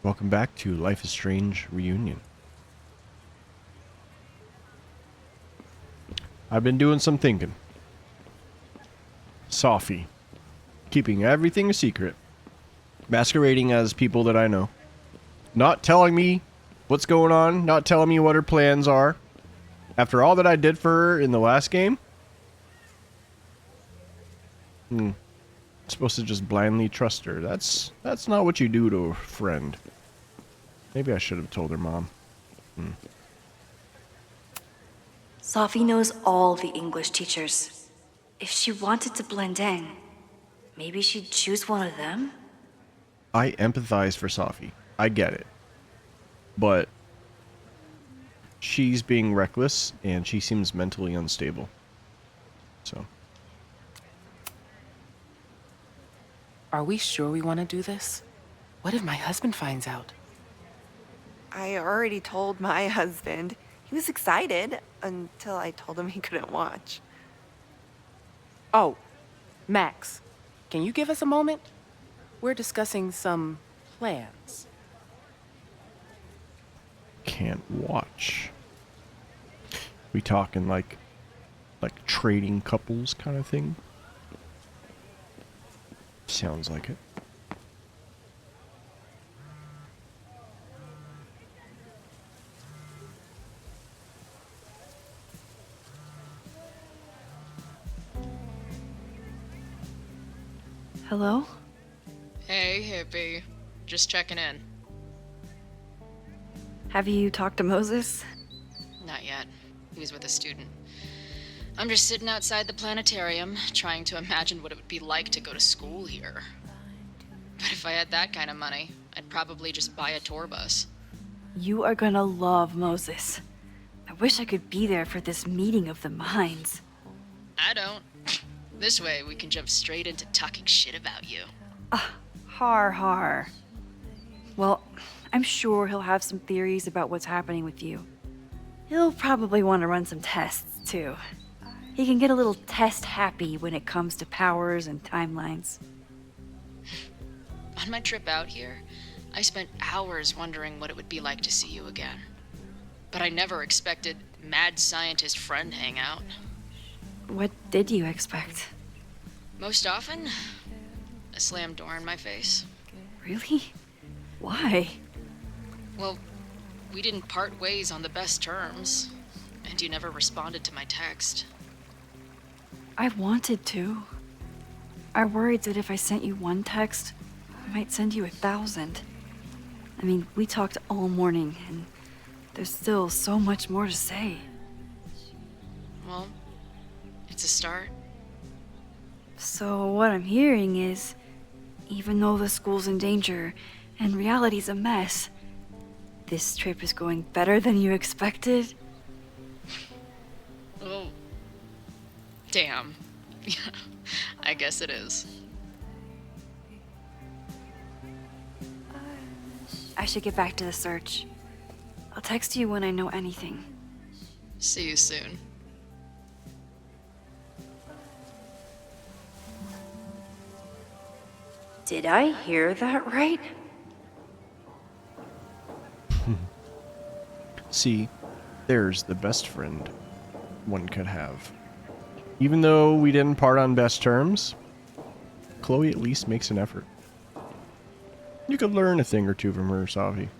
Welcome back to Life is Strange Reunion. I've been doing some thinking. Sophie. Keeping everything a secret. Masquerading as people that I know. Not telling me what's going on. Not telling me what her plans are. After all that I did for her in the last game. I'm supposed to just blindly trust her. That's not what you do to a friend. Maybe I should have told her mom. Sophie knows all the English teachers. If she wanted to blend in, maybe she'd choose one of them? I empathize for Sophie. I get it. But she's being reckless and she seems mentally unstable. So, Are we sure we want to do this? What if my husband finds out? I already told my husband. He was excited until I told him he couldn't watch. Oh, Max, can you give us a moment? We're discussing some plans. can't watch. We talking like trading couples kind of thing? Sounds like it. Hello? Hey, hippie. Just checking in. Have you talked to Moses? Not yet. He was with a student. I'm just sitting outside the planetarium, trying to imagine what it would be like to go to school here. But if I had that kind of money, I'd probably just buy a tour bus. You are gonna love Moses. I wish I could be there for this meeting of the minds. I don't. This way, we can jump straight into talking shit about you. Har har. Well, I'm sure he'll have some theories about what's happening with you. He'll probably want to run some tests, too. He can get a little test happy when it comes to powers and timelines. On my trip out here, I spent hours wondering what it would be like to see you again. But I never expected mad scientist friend hangout. What did you expect? Most often, a slam door in my face. Really? Why? Well, we didn't part ways on the best terms, and you never responded to my text. I wanted to. I worried that if I sent you one text, I might send you 1,000. I mean, we talked all morning, and there's still so much more to say. Well, it's a start. So what I'm hearing is, even though the school's in danger and reality's a mess, this trip is going better than you expected? Oh, damn. I guess it is. I should get back to the search. I'll text you when I know anything. See you soon. Did I hear that right? See, there's the best friend one could have. Even though we didn't part on best terms, Chloe at least makes an effort. You could learn a thing or two from her, Sophie.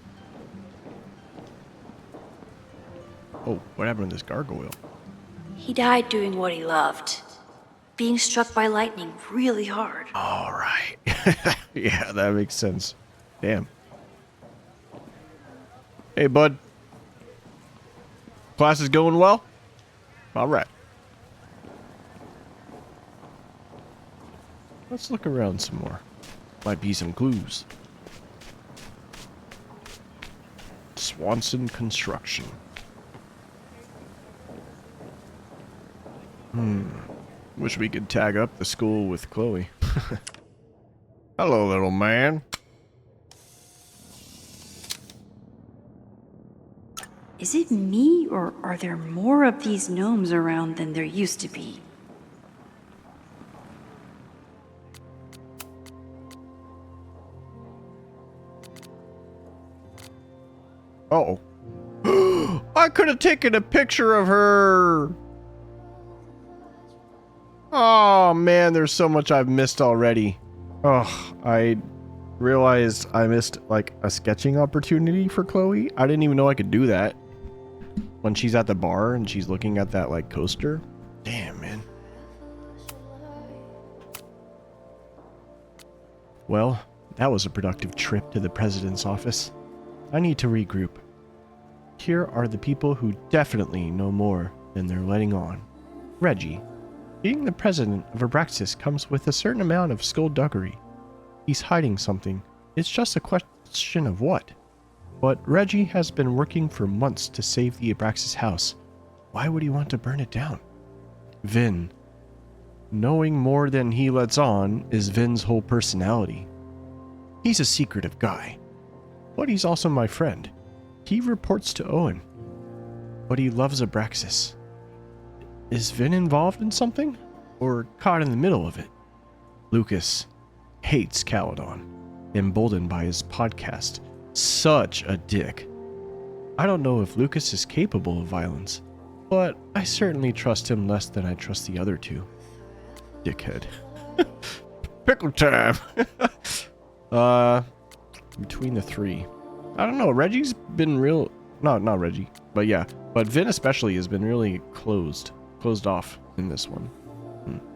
Oh, what happened to this gargoyle? He died doing what he loved. Being struck by lightning really hard. All right. Yeah, that makes sense. Damn. Hey, bud. Class is going well? All right. Let's look around some more. Might be some clues. Swanson Construction. Wish we could tag up the school with Chloe. Hello, little man. Is it me, or are there more of these gnomes around than there used to be? Uh-oh. I could have taken a picture of her. Oh, man, there's so much I've missed already. Oh, I realized I missed, like, a sketching opportunity for Chloe. I didn't even know I could do that. When she's at the bar and she's looking at that, like, coaster. Damn, man. Well, that was a productive trip to the president's office. I need to regroup. Here are the people who definitely know more than they're letting on. Reggie. Being the president of Abraxas comes with a certain amount of skullduggery. He's hiding something. It's just a question of what. But Reggie has been working for months to save the Abraxas house. Why would he want to burn it down? Vin. Knowing more than he lets on is Vin's whole personality. He's a secretive guy. But he's also my friend. He reports to Owen. But he loves Abraxas. Is Vin involved in something? Or caught in the middle of it? Lucas hates Caledon, emboldened by his podcast. Such a dick. I don't know if Lucas is capable of violence, but I certainly trust him less than I trust the other two. Dickhead. Pickle time! Between the three. I don't know, Reggie's been real... No, not Reggie, but yeah. But Vin especially has been really closed off in this one.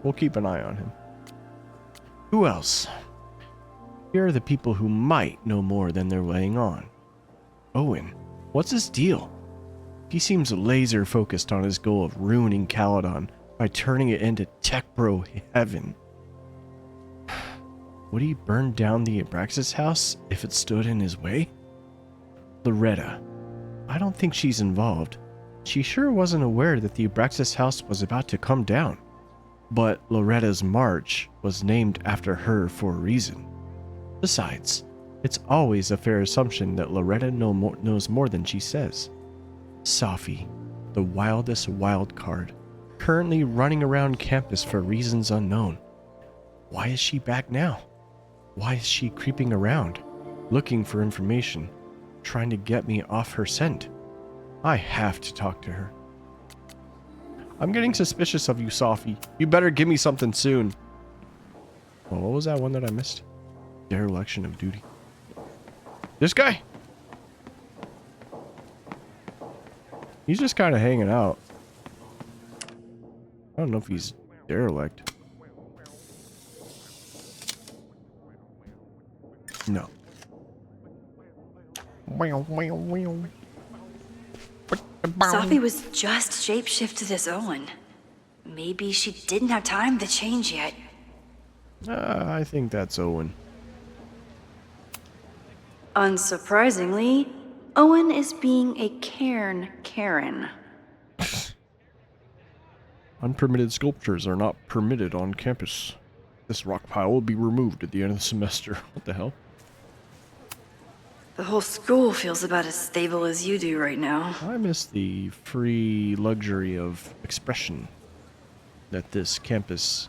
We'll keep an eye on him. Who else? Here are the people who might know more than they're laying on. Owen, what's his deal? He seems laser focused on his goal of ruining Caledon by turning it into tech bro heaven. Would he burn down the Abraxas house if it stood in his way? Loretta. I don't think she's involved. She sure wasn't aware that the Abraxas house was about to come down. But Loretta's march was named after her for a reason. Besides, it's always a fair assumption that Loretta knows more than she says. Safi, the wildest wild card, currently running around campus for reasons unknown. Why is she back now? Why is she creeping around, looking for information, trying to get me off her scent? I have to talk to her. I'm getting suspicious of you, Safi. You better give me something soon. Well, what was that one that I missed? Dereliction of duty. This guy? He's just kind of hanging out. I don't know if he's derelict. No. Safi was just shapeshifted as Owen. Maybe she didn't have time to change yet. I think that's Owen. Unsurprisingly, Owen is being a Cairn Karen. Unpermitted sculptures are not permitted on campus. This rock pile will be removed at the end of the semester. What the hell? The whole school feels about as stable as you do right now. I miss the free luxury of expression that this campus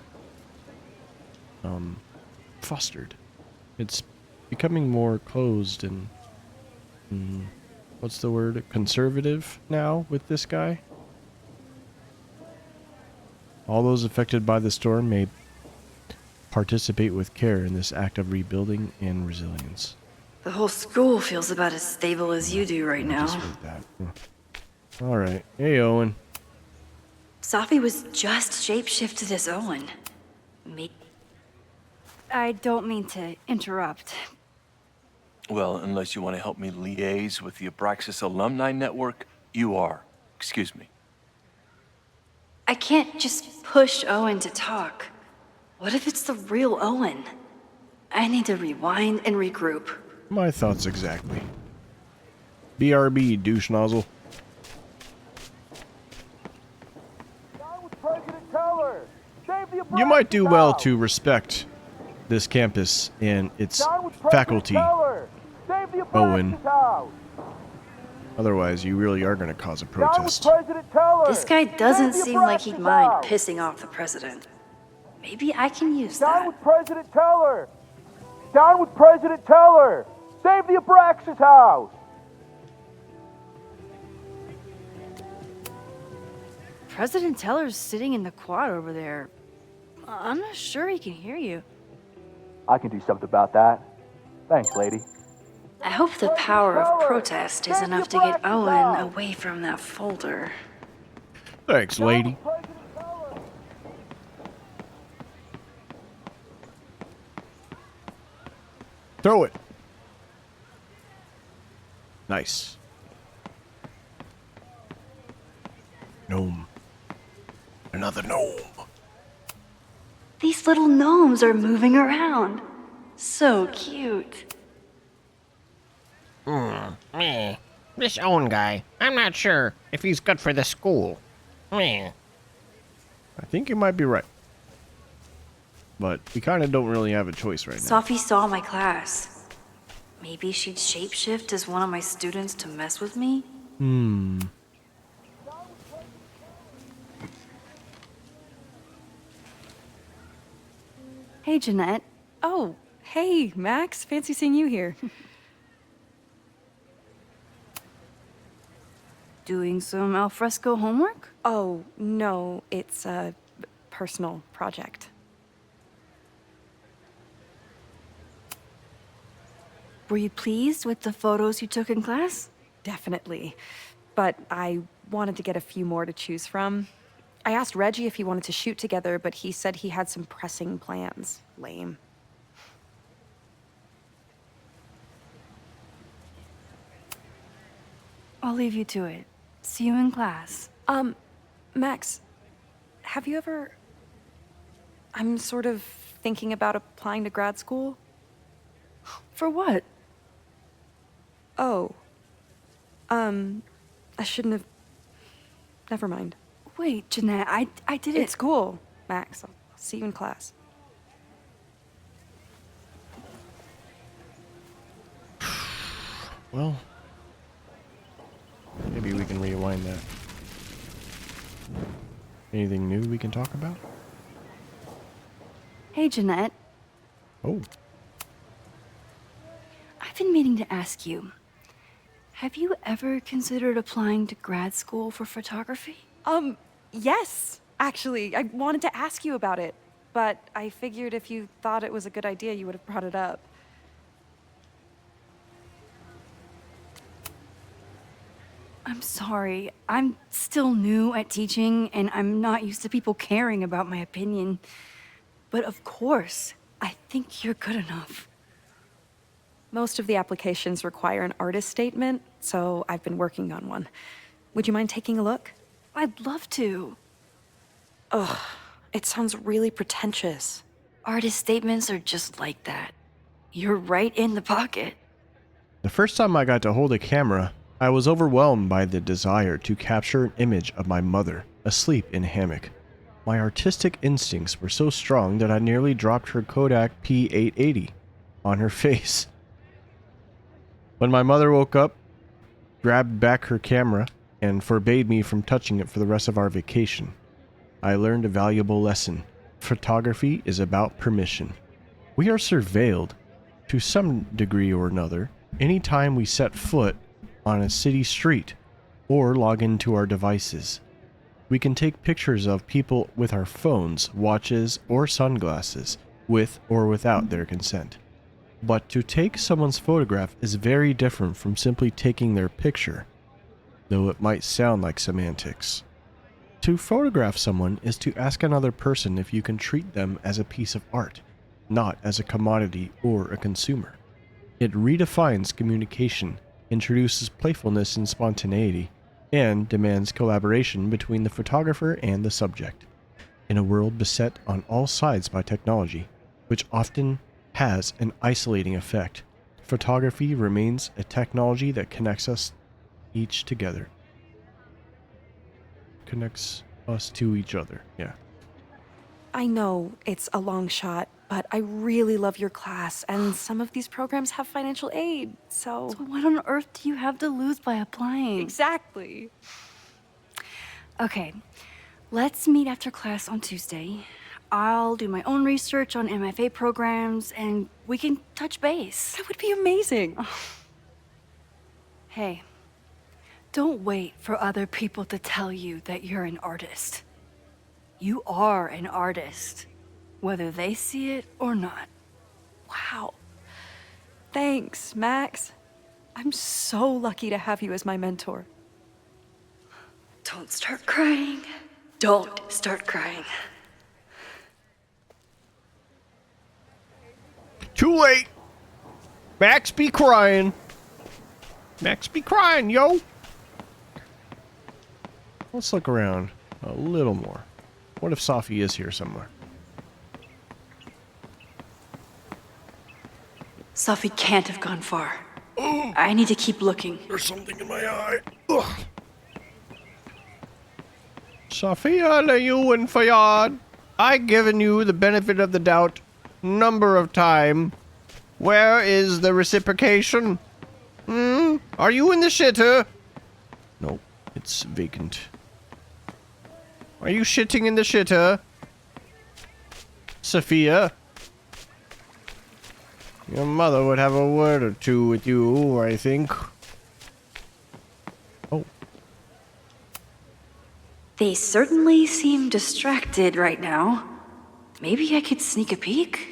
fostered. It's becoming more closed and what's the word? Conservative now with this guy. All those affected by the storm may participate with care in this act of rebuilding and resilience. The whole school feels about as stable as you do right I now. just read that. All right. Hey, Owen. Safi was just shapeshifted as Owen. I don't mean to interrupt. Well, unless you want to help me liaise with the Abraxas Alumni Network, you are. Excuse me. I can't just push Owen to talk. What if it's the real Owen? I need to rewind and regroup. My thoughts exactly. BRB, douche nozzle. You might do well to respect this campus and its faculty, Owen. Otherwise, you really are going to cause a protest. This guy doesn't seem like he'd mind pissing off the president. Maybe I can use that. Down with President Teller! Down with President Teller! Save the Abraxas house! President Teller's sitting in the quad over there. I'm not sure he can hear you. I can do something about that. Thanks, lady. I hope the power of protest is enough to get Owen away from that folder. Thanks, lady. Throw it. Nice. Gnome. Another gnome. These little gnomes are moving around. So cute. Meh. This Owen guy, I'm not sure if he's good for the school. Meh. I think you might be right. But we kind of don't really have a choice right now. Sophie saw my class. Maybe she'd shapeshift as one of my students to mess with me? Hey, Jeanette. Oh, hey, Max. Fancy seeing you here. Doing some alfresco homework? Oh, no, it's a personal project. Were you pleased with the photos you took in class? Definitely. But I wanted to get a few more to choose from. I asked Reggie if he wanted to shoot together, but he said he had some pressing plans. Lame. I'll leave you to it. See you in class. Max, have you ever... I'm sort of thinking about applying to grad school. For what? Oh. I shouldn't have... Never mind. Wait, Jeanette, I didn't... It's cool, Max. I'll see you in class. Well, maybe we can rewind that. Anything new we can talk about? Hey, Jeanette. Oh, I've been meaning to ask you. Have you ever considered applying to grad school for photography? Yes, actually. I wanted to ask you about it, but I figured if you thought it was a good idea, you would have brought it up. I'm sorry. I'm still new at teaching, and I'm not used to people caring about my opinion. But of course, I think you're good enough. Most of the applications require an artist statement, so I've been working on one. Would you mind taking a look? I'd love to. Ugh, it sounds really pretentious. Artist statements are just like that. You're right in the pocket. the first time I got to hold a camera, I was overwhelmed by the desire to capture an image of my mother, asleep in a hammock. My artistic instincts were so strong that I nearly dropped her Kodak P880 on her face. When my mother woke up, grabbed back her camera, and forbade me from touching it for the rest of our vacation, I learned a valuable lesson. Photography is about permission. We are surveilled, to some degree or another, anytime we set foot on a city street or log into our devices. We can take pictures of people with our phones, watches, or sunglasses, with or without their consent. But to take someone's photograph is very different from simply taking their picture, though it might sound like semantics. To photograph someone is to ask another person if you can treat them as a piece of art, not as a commodity or a consumer. It redefines communication, introduces playfulness and spontaneity, and demands collaboration between the photographer and the subject. In a world beset on all sides by technology, which often has an isolating effect, photography remains a technology that connects us each together. Connects us to each other, yeah. I know it's a long shot, but I really love your class, and some of these programs have financial aid, so... So what on earth do you have to lose by applying? Exactly. Okay, let's meet after class on Tuesday. I'll do my own research on MFA programs, and we can touch base. That would be amazing. Hey, Don't wait for other people to tell you that you're an artist. You are an artist, whether they see it or not. Wow. Thanks, Max. I'm so lucky to have you as my mentor. Don't start crying. Don't start crying. Too late. Max be crying. Max be crying, yo. Let's look around a little more. What if Sophie is here somewhere? Sophie can't have gone far. I need to keep looking. There's something in my eye. Ugh. Sophia, you and Fayad, I given you the benefit of the doubt number of time. Where is the reciprocation? Are you in the shitter? Nope, it's vacant. Are you shitting in the shitter? Sophia? Your mother would have a word or two with you, I think. Oh. They certainly seem distracted right now. Maybe I could sneak a peek?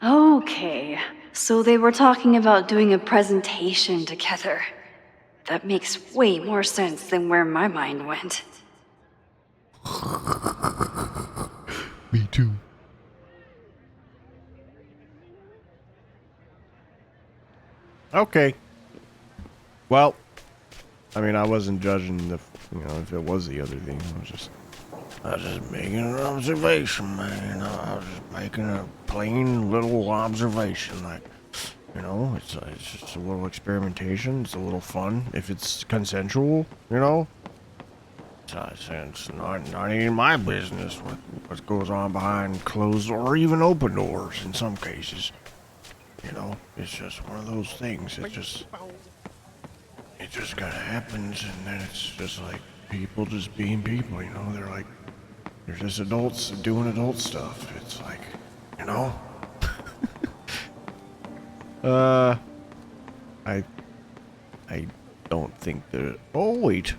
Okay, so they were talking about doing a presentation together. That makes way more sense than where my mind went. Me too. Okay. Well, I mean, I wasn't judging the, if it was the other thing. I was just making an observation, man. I was just making a plain little observation. Like, it's just a little experimentation. It's a little fun. If it's consensual, it's not even my business what goes on behind closed or even open doors in some cases. It's just one of those things. It just kind of happens, and then it's just like people just being people. They're like, they're just adults doing adult stuff. It's like, I don't think that. Oh wait,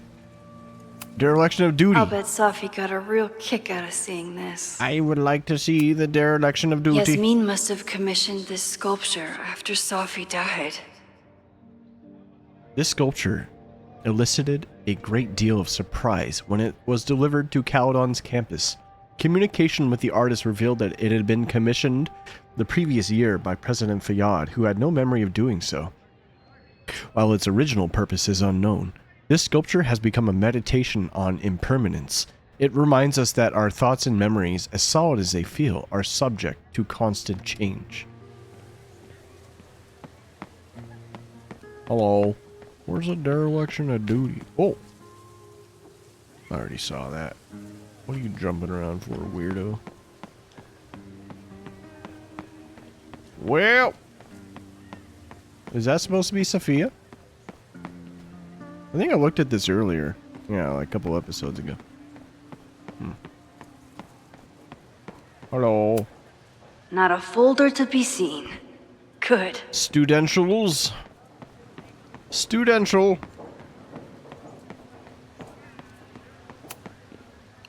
dereliction of duty. I'll bet Sophie got a real kick out of seeing this. I would like to see the dereliction of duty. Yasmin must have commissioned this sculpture after Sophie died. This sculpture elicited a great deal of surprise when it was delivered to Caledon's campus. Communication with the artist revealed that it had been commissioned the previous year by President Fayad, who had no memory of doing so. While its original purpose is unknown, this sculpture has become a meditation on impermanence. It reminds us that our thoughts and memories, as solid as they feel, are subject to constant change. Hello. Where's the dereliction of duty? Oh! I already saw that. What are you jumping around for, weirdo? Well! Is that supposed to be Sophia? I think I looked at this earlier. Yeah, like a couple episodes ago. Hello. Not a folder to be seen. Good. Studentials. Studential.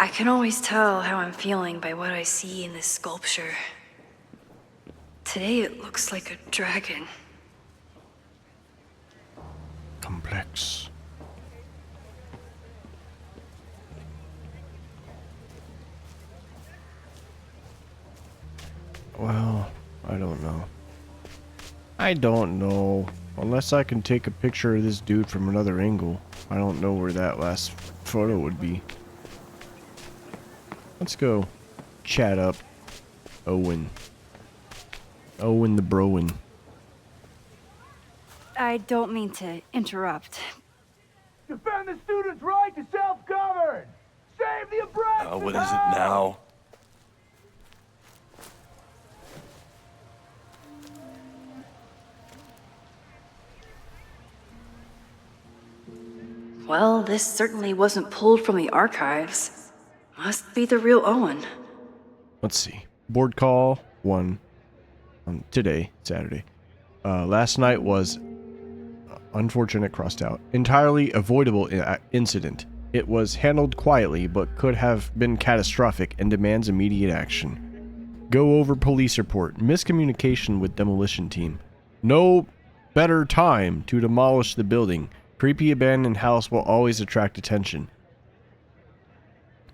I can always tell how I'm feeling by what I see in this sculpture. Today it looks like a dragon. Complex. Well, I don't know. I don't know. Unless I can take a picture of this dude from another angle. I don't know where that last photo would be. Let's go chat up Owen. Owen the Browen. I don't mean to interrupt. Defend the students' right to self-govern! Save the oppressed! What is it now? Well, this certainly wasn't pulled from the archives. Must be the real Owen. Let's see. Board call 1 on today, Saturday. Last night was unfortunate crossed out, entirely avoidable incident. It was handled quietly, but could have been catastrophic and demands immediate action. Go over police report. Miscommunication with demolition team. No better time to demolish the building. Creepy abandoned house will always attract attention.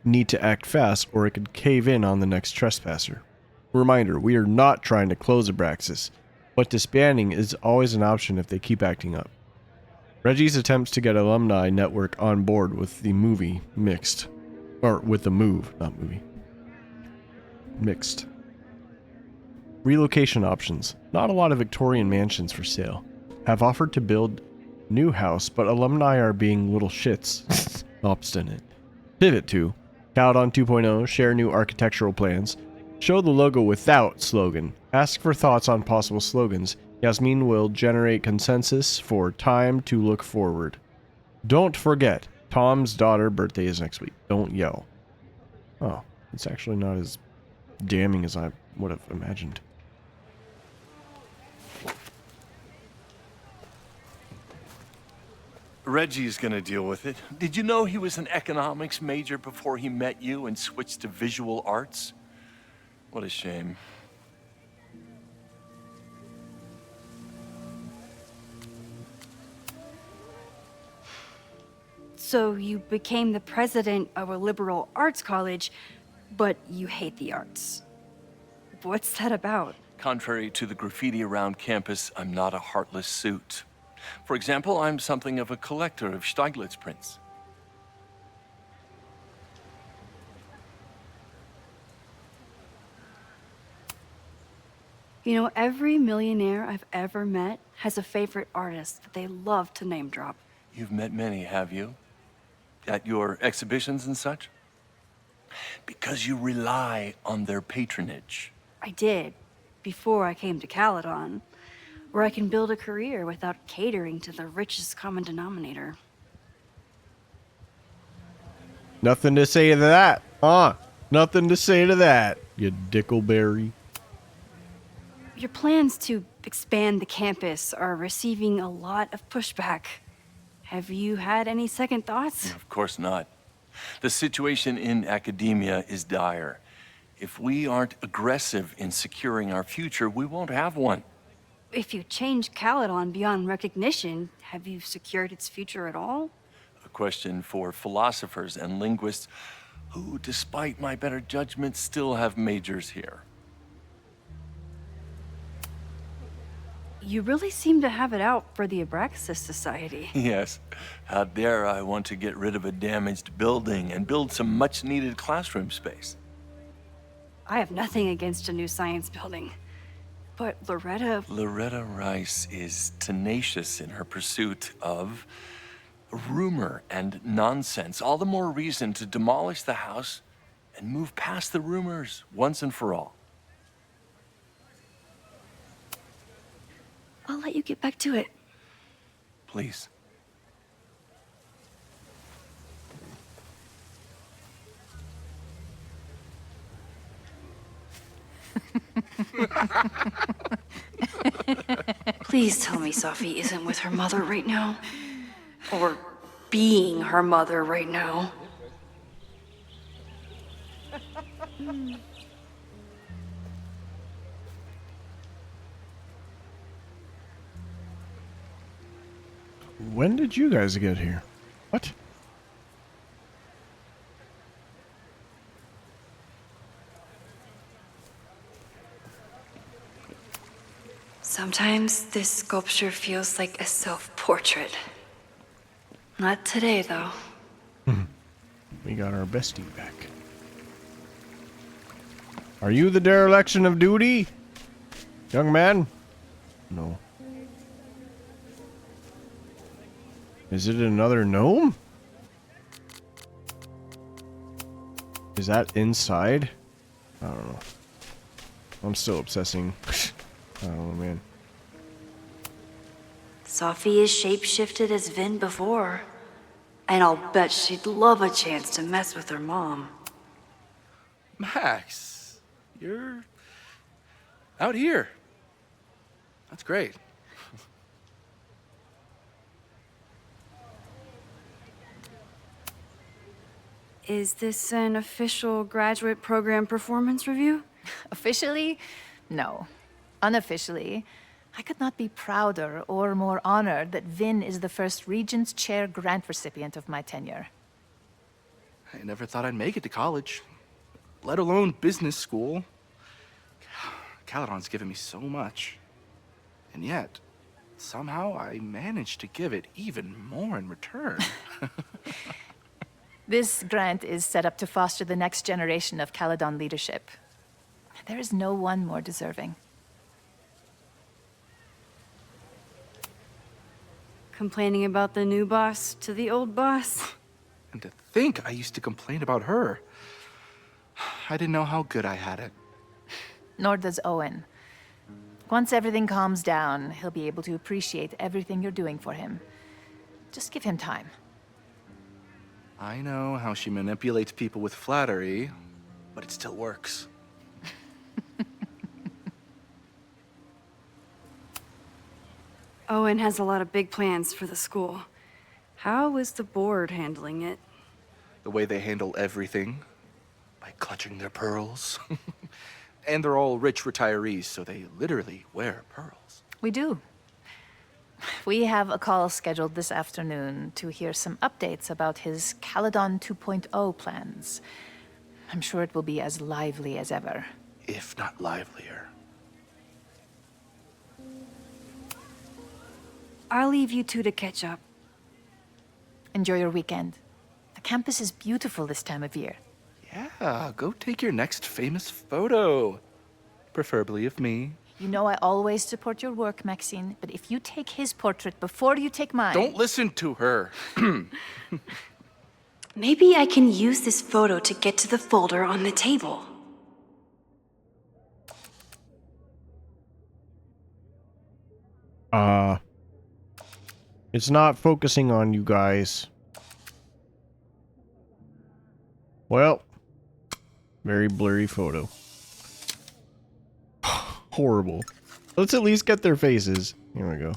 Need to act fast or it could cave in on the next trespasser. Reminder, we are not trying to close Abraxas, but disbanding is always an option if they keep acting up. Reggie's attempts to get alumni network on board with the movie mixed. Or with the move, not movie. Mixed. Relocation options. Not a lot of Victorian mansions for sale. Have offered to build new house, but alumni are being little shits. Obstinate. Pivot to Caledon 2.0, share new architectural plans. Show the logo without slogan. Ask for thoughts on possible slogans. Yasmin will generate consensus for time to look forward. Don't forget, Tom's daughter's birthday is next week. Don't yell. Oh, it's actually not as damning as I would have imagined. Reggie's gonna deal with it. Did you know he was an economics major before he met you and switched to visual arts? What a shame. So you became the president of a liberal arts college, but you hate the arts. What's that about? Contrary to the graffiti around campus, I'm not a heartless suit. For example, I'm something of a collector of Stieglitz prints. You know, every millionaire I've ever met has a favorite artist that they love to name drop. You've met many, have you? At your exhibitions and such? Because you rely on their patronage. I did, before I came to Caledon, where I can build a career without catering to the richest common denominator. Nothing to say to that, huh? Nothing to say to that, you dickleberry. Your plans to expand the campus are receiving a lot of pushback. Have you had any second thoughts? Of course not. The situation in academia is dire. If we aren't aggressive in securing our future, we won't have one. If you change Caledon beyond recognition, have you secured its future at all? A question for philosophers and linguists who, despite my better judgment, still have majors here. You really seem to have it out for the Abraxas Society. Yes. How dare I want to get rid of a damaged building and build some much-needed classroom space. I have nothing against a new science building. But Loretta Rice is tenacious in her pursuit of rumor and nonsense. All the more reason to demolish the house and move past the rumors once and for all. I'll let you get back to it. Please. Please tell me Sophie isn't with her mother right now. Or being her mother right now. When did you guys get here? What? Sometimes this sculpture feels like a self-portrait. Not today, though. We got our bestie back. Are you the dereliction of duty? Young man? No. Is it another gnome? Is that inside? I don't know. I'm still obsessing. I don't know, man. Sophie is shapeshifted as Vin before. And I'll bet she'd love a chance to mess with her mom. Max, you're out here. That's great. Is this an official graduate program performance review? Officially? No. Unofficially, I could not be prouder or more honored that Vin is the first Regents Chair grant recipient of my tenure. I never thought I'd make it to college, let alone business school. Caledon's given me so much. And yet, somehow I managed to give it even more in return. This grant is set up to foster the next generation of Caledon leadership. There is no one more deserving. Complaining about the new boss to the old boss? And to think I used to complain about her. I didn't know how good I had it. Nor does Owen. Once everything calms down, he'll be able to appreciate everything you're doing for him. Just give him time. I know how she manipulates people with flattery, but it still works. Owen has a lot of big plans for the school. How is the board handling it? The way they handle everything, by clutching their pearls. And they're all rich retirees, so they literally wear pearls. We do. We have a call scheduled this afternoon to hear some updates about his Caledon 2.0 plans. I'm sure it will be as lively as ever. If not livelier. I'll leave you two to catch up. Enjoy your weekend. The campus is beautiful this time of year. Yeah, go take your next famous photo. Preferably of me. You know I always support your work, Maxine, but if you take his portrait before you take mine... Don't listen to her. Maybe I can use this photo to get to the folder on the table. It's not focusing on you guys. Well, very blurry photo. Horrible. Let's at least get their faces. Here we go.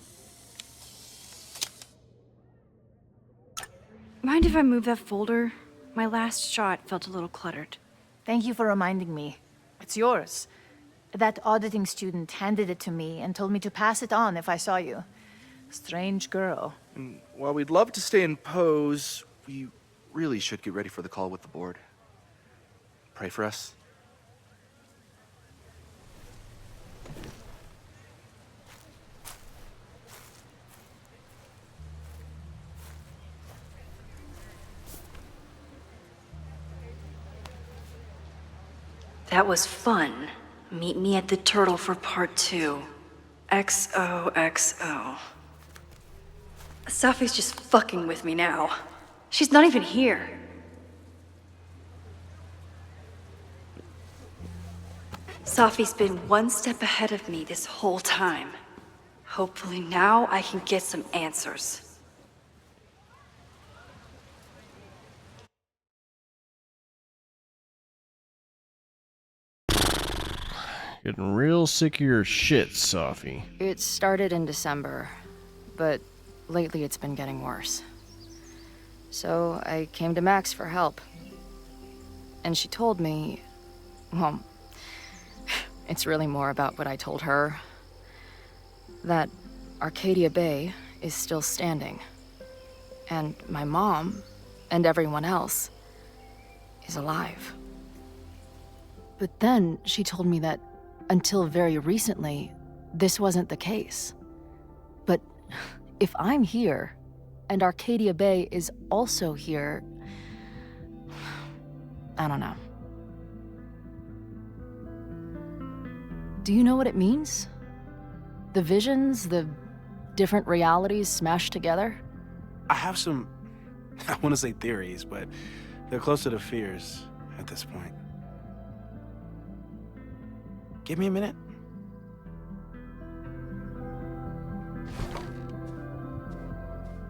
Mind if I move that folder? My last shot felt a little cluttered. Thank you for reminding me. It's yours. That auditing student handed it to me and told me to pass it on if I saw you. Strange girl. And while we'd love to stay in pose, we really should get ready for the call with the board. Pray for us. That was fun. Meet me at the Turtle for part 2. XOXO. Safi's just fucking with me now. She's not even here. Safi's been one step ahead of me this whole time. Hopefully now I can get some answers. Getting real sick of your shit, Safi. It started in December, but lately it's been getting worse. So I came to Max for help. And she told me, well, it's really more about what I told her, that Arcadia Bay is still standing. And my mom, and everyone else, is alive. But then she told me that until very recently, this wasn't the case. But if I'm here, and Arcadia Bay is also here, I don't know. Do you know what it means? The visions, the different realities smashed together? I have some, I want to say theories, but they're closer to fears at this point. Give me a minute.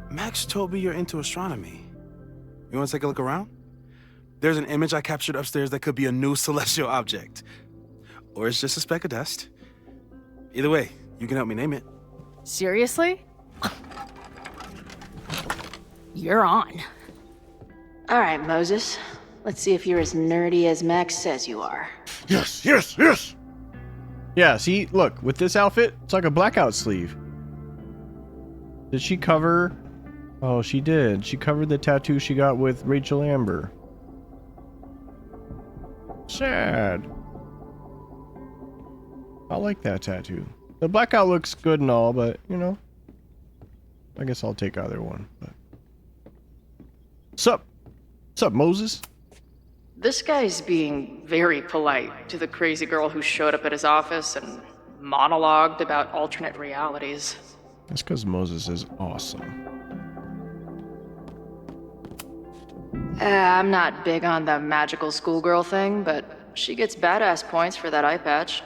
Max told me you're into astronomy. You want to take a look around? There's an image I captured upstairs that could be a new celestial object. Or it's just a speck of dust. Either way, you can help me name it. Seriously? You're on. All right, Moses. Let's see if you're as nerdy as Max says you are. Yes, yes, yes! Yeah, see, look, with this outfit, it's like a blackout sleeve. Did she cover? Oh, she did. She covered the tattoo she got with Rachel Amber. Sad. I like that tattoo. The blackout looks good and all, but, you know, I guess I'll take either one. But... Sup? Sup, Moses? This guy's being very polite to the crazy girl who showed up at his office and monologued about alternate realities. That's because Moses is awesome. I'm not big on the magical schoolgirl thing, but she gets badass points for that eye patch.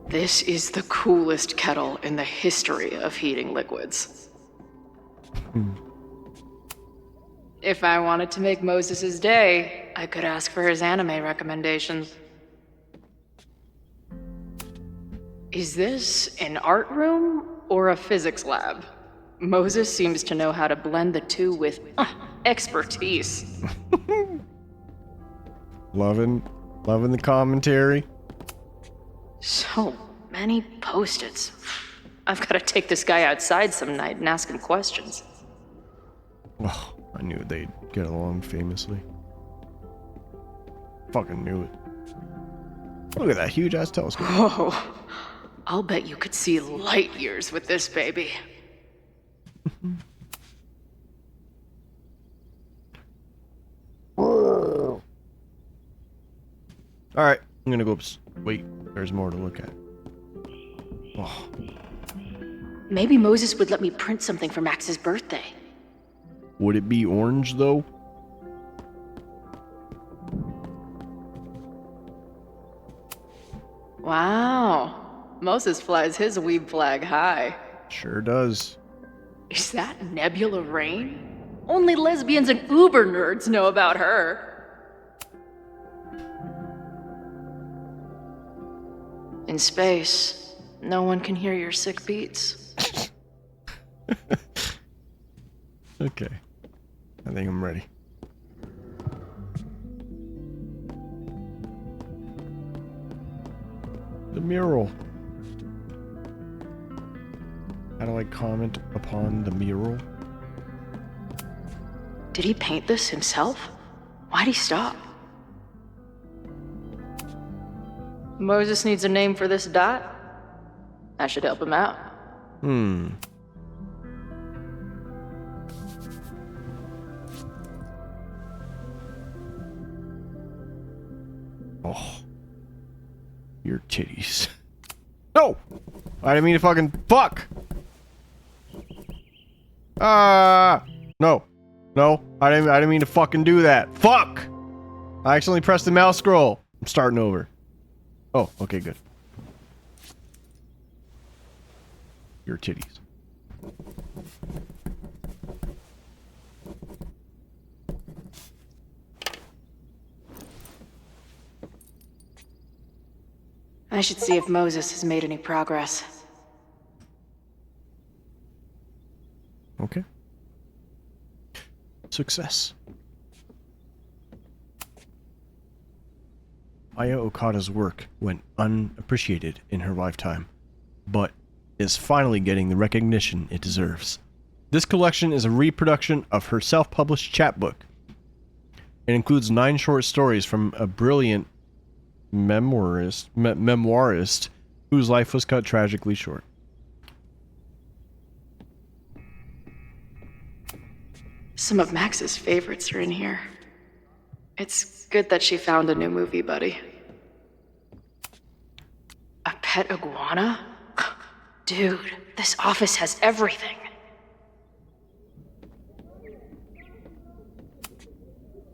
This is the coolest kettle in the history of heating liquids. If I wanted to make Moses' day, I could ask for his anime recommendations. Is this an art room or a physics lab? Moses seems to know how to blend the two with expertise. Loving the commentary. So many post-its. I've got to take this guy outside some night and ask him questions. Well, I knew they'd get along famously. Fucking knew it. Look at that huge ass telescope. Whoa. I'll bet you could see light years with this baby. Alright, I'm gonna go wait, there's more to look at. Oh. Maybe Moses would let me print something for Max's birthday. Would it be orange though? Wow. Moses flies his weeb flag high. Sure does. Is that Nebula Rain? Only lesbians and uber nerds know about her. In space, no one can hear your sick beats. Okay. I think I'm ready. The mural. How do I comment upon the mural? Did he paint this himself? Why'd he stop? Moses needs a name for this dot. I should help him out. Oh. Your titties. No! I didn't mean to fucking fuck! No. No, I didn't mean to fucking do that. Fuck! I accidentally pressed the mouse scroll. I'm starting over. Oh, okay, good. Your titties. I should see if Moses has made any progress. Okay. Success. Aya Okada's work went unappreciated in her lifetime, but is finally getting the recognition it deserves. This collection is a reproduction of her self-published chapbook. It includes 9 short stories from a brilliant memoirist whose life was cut tragically short. Some of Max's favorites are in here. It's good that she found a new movie buddy. A pet iguana? Dude, this office has everything.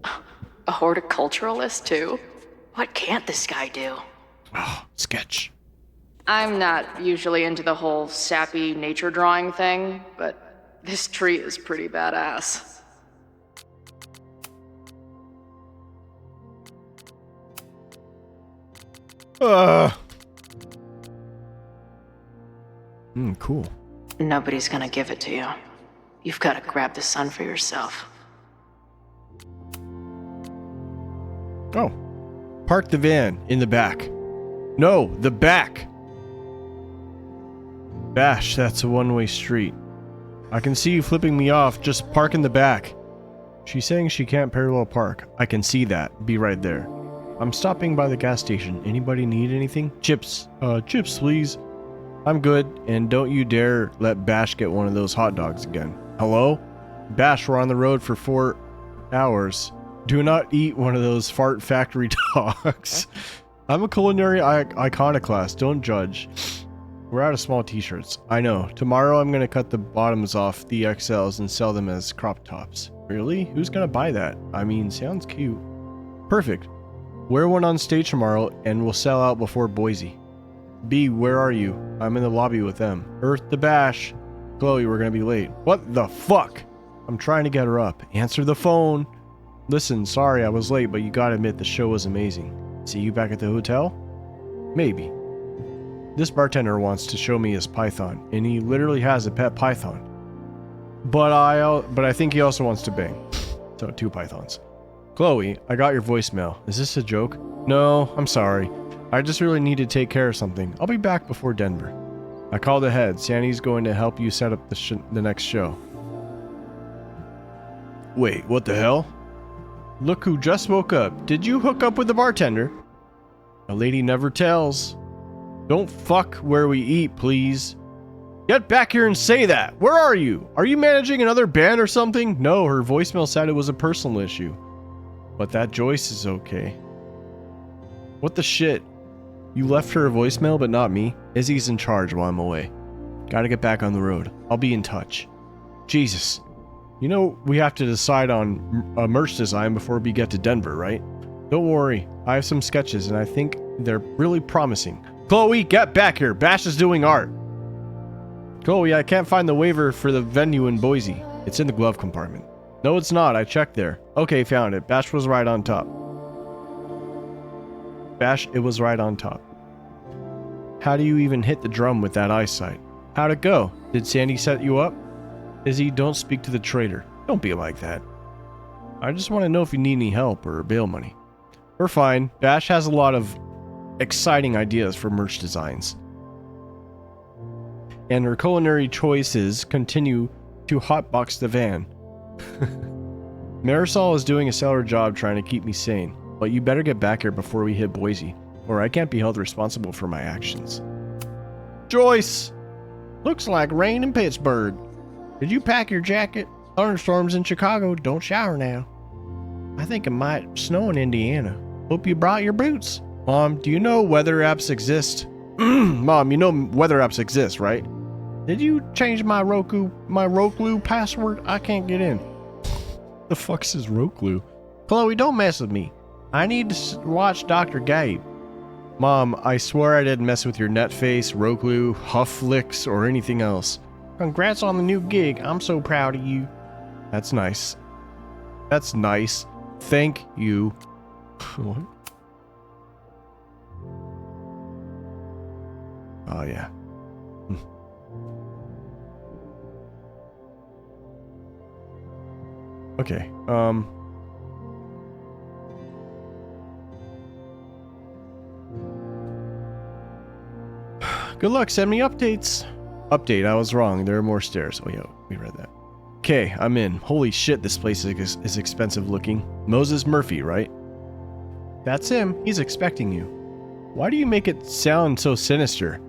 A horticulturalist, too? What can't this guy do? Oh, sketch. I'm not usually into the whole sappy nature drawing thing, but this tree is pretty badass. Cool. Nobody's gonna give it to you. You've got to grab the sun for yourself. Oh. Park the van in the back. No, the back. Bash, that's a one-way street. I can see you flipping me off. Just park in the back. She's saying she can't parallel park. I can see that. Be right there. I'm stopping by the gas station. Anybody need anything? Chips. Chips, please. I'm good, and don't you dare let Bash get one of those hot dogs again. Hello? Bash, we're on the road for 4 hours. Do not eat one of those fart factory dogs. I'm a culinary iconoclast. Don't judge. We're out of small t-shirts. I know. Tomorrow I'm going to cut the bottoms off the XLs and sell them as crop tops. Really? Who's going to buy that? I mean, sounds cute. Perfect. Wear one on stage tomorrow and we'll sell out before Boise. B, where are you? I'm in the lobby with them. Earth to Bash. Chloe, we're going to be late. What the fuck? I'm trying to get her up. Answer the phone. Listen, sorry I was late, but you gotta admit the show was amazing. See you back at the hotel? Maybe. This bartender wants to show me his python, and he literally has a pet python. But I think he also wants to bang. So 2 pythons. Chloe, I got your voicemail. Is this a joke? No, I'm sorry. I just really need to take care of something. I'll be back before Denver. I called ahead. Sandy's going to help you set up the next show. Wait, what the hell? Look who just woke up. Did you hook up with the bartender? A lady never tells. Don't fuck where we eat, please. Get back here and say that. Where are you? Are you managing another band or something? No, her voicemail said it was a personal issue. But that Joyce is okay. What the shit? You left her a voicemail but not me? Izzy's in charge while I'm away. Gotta get back on the road. I'll be in touch. Jesus. You know, we have to decide on a merch design before we get to Denver, right? Don't worry, I have some sketches and I think they're really promising. Chloe, get back here. Bash is doing art. Chloe, I can't find the waiver for the venue in Boise. It's in the glove compartment. No, it's not. I checked there. Okay, found it. Bash was right on top. Bash, it was right on top. How do you even hit the drum with that eyesight? How'd it go? Did Sandy set you up? Izzy, don't speak to the traitor. Don't be like that. I just want to know if you need any help or bail money. We're fine. Bash has a lot of exciting ideas for merch designs. And her culinary choices continue to hotbox the van. Marisol is doing a stellar job trying to keep me sane, but you better get back here before we hit Boise, or I can't be held responsible for my actions. Joyce! Looks like rain in Pittsburgh. Did you pack your jacket? Thunderstorms in Chicago. Don't shower now. I think it might snow in Indiana. Hope you brought your boots. Mom, do you know weather apps exist? Mom, you know weather apps exist, right? Did you change my Roku password? I can't get in. The fuck's his Roku? Chloe, don't mess with me. I need to watch Dr. Gabe. Mom, I swear I didn't mess with your Netface, Roku, Hufflix, or anything else. Congrats on the new gig. I'm so proud of you. That's nice. That's nice. Thank you. What? Oh, yeah. Okay, good luck, send me updates. Update, I was wrong, there are more stairs. Oh yeah, we read that. Okay, I'm in. Holy shit, this place is expensive looking. Moses Murphy, right? That's him, he's expecting you. Why do you make it sound so sinister?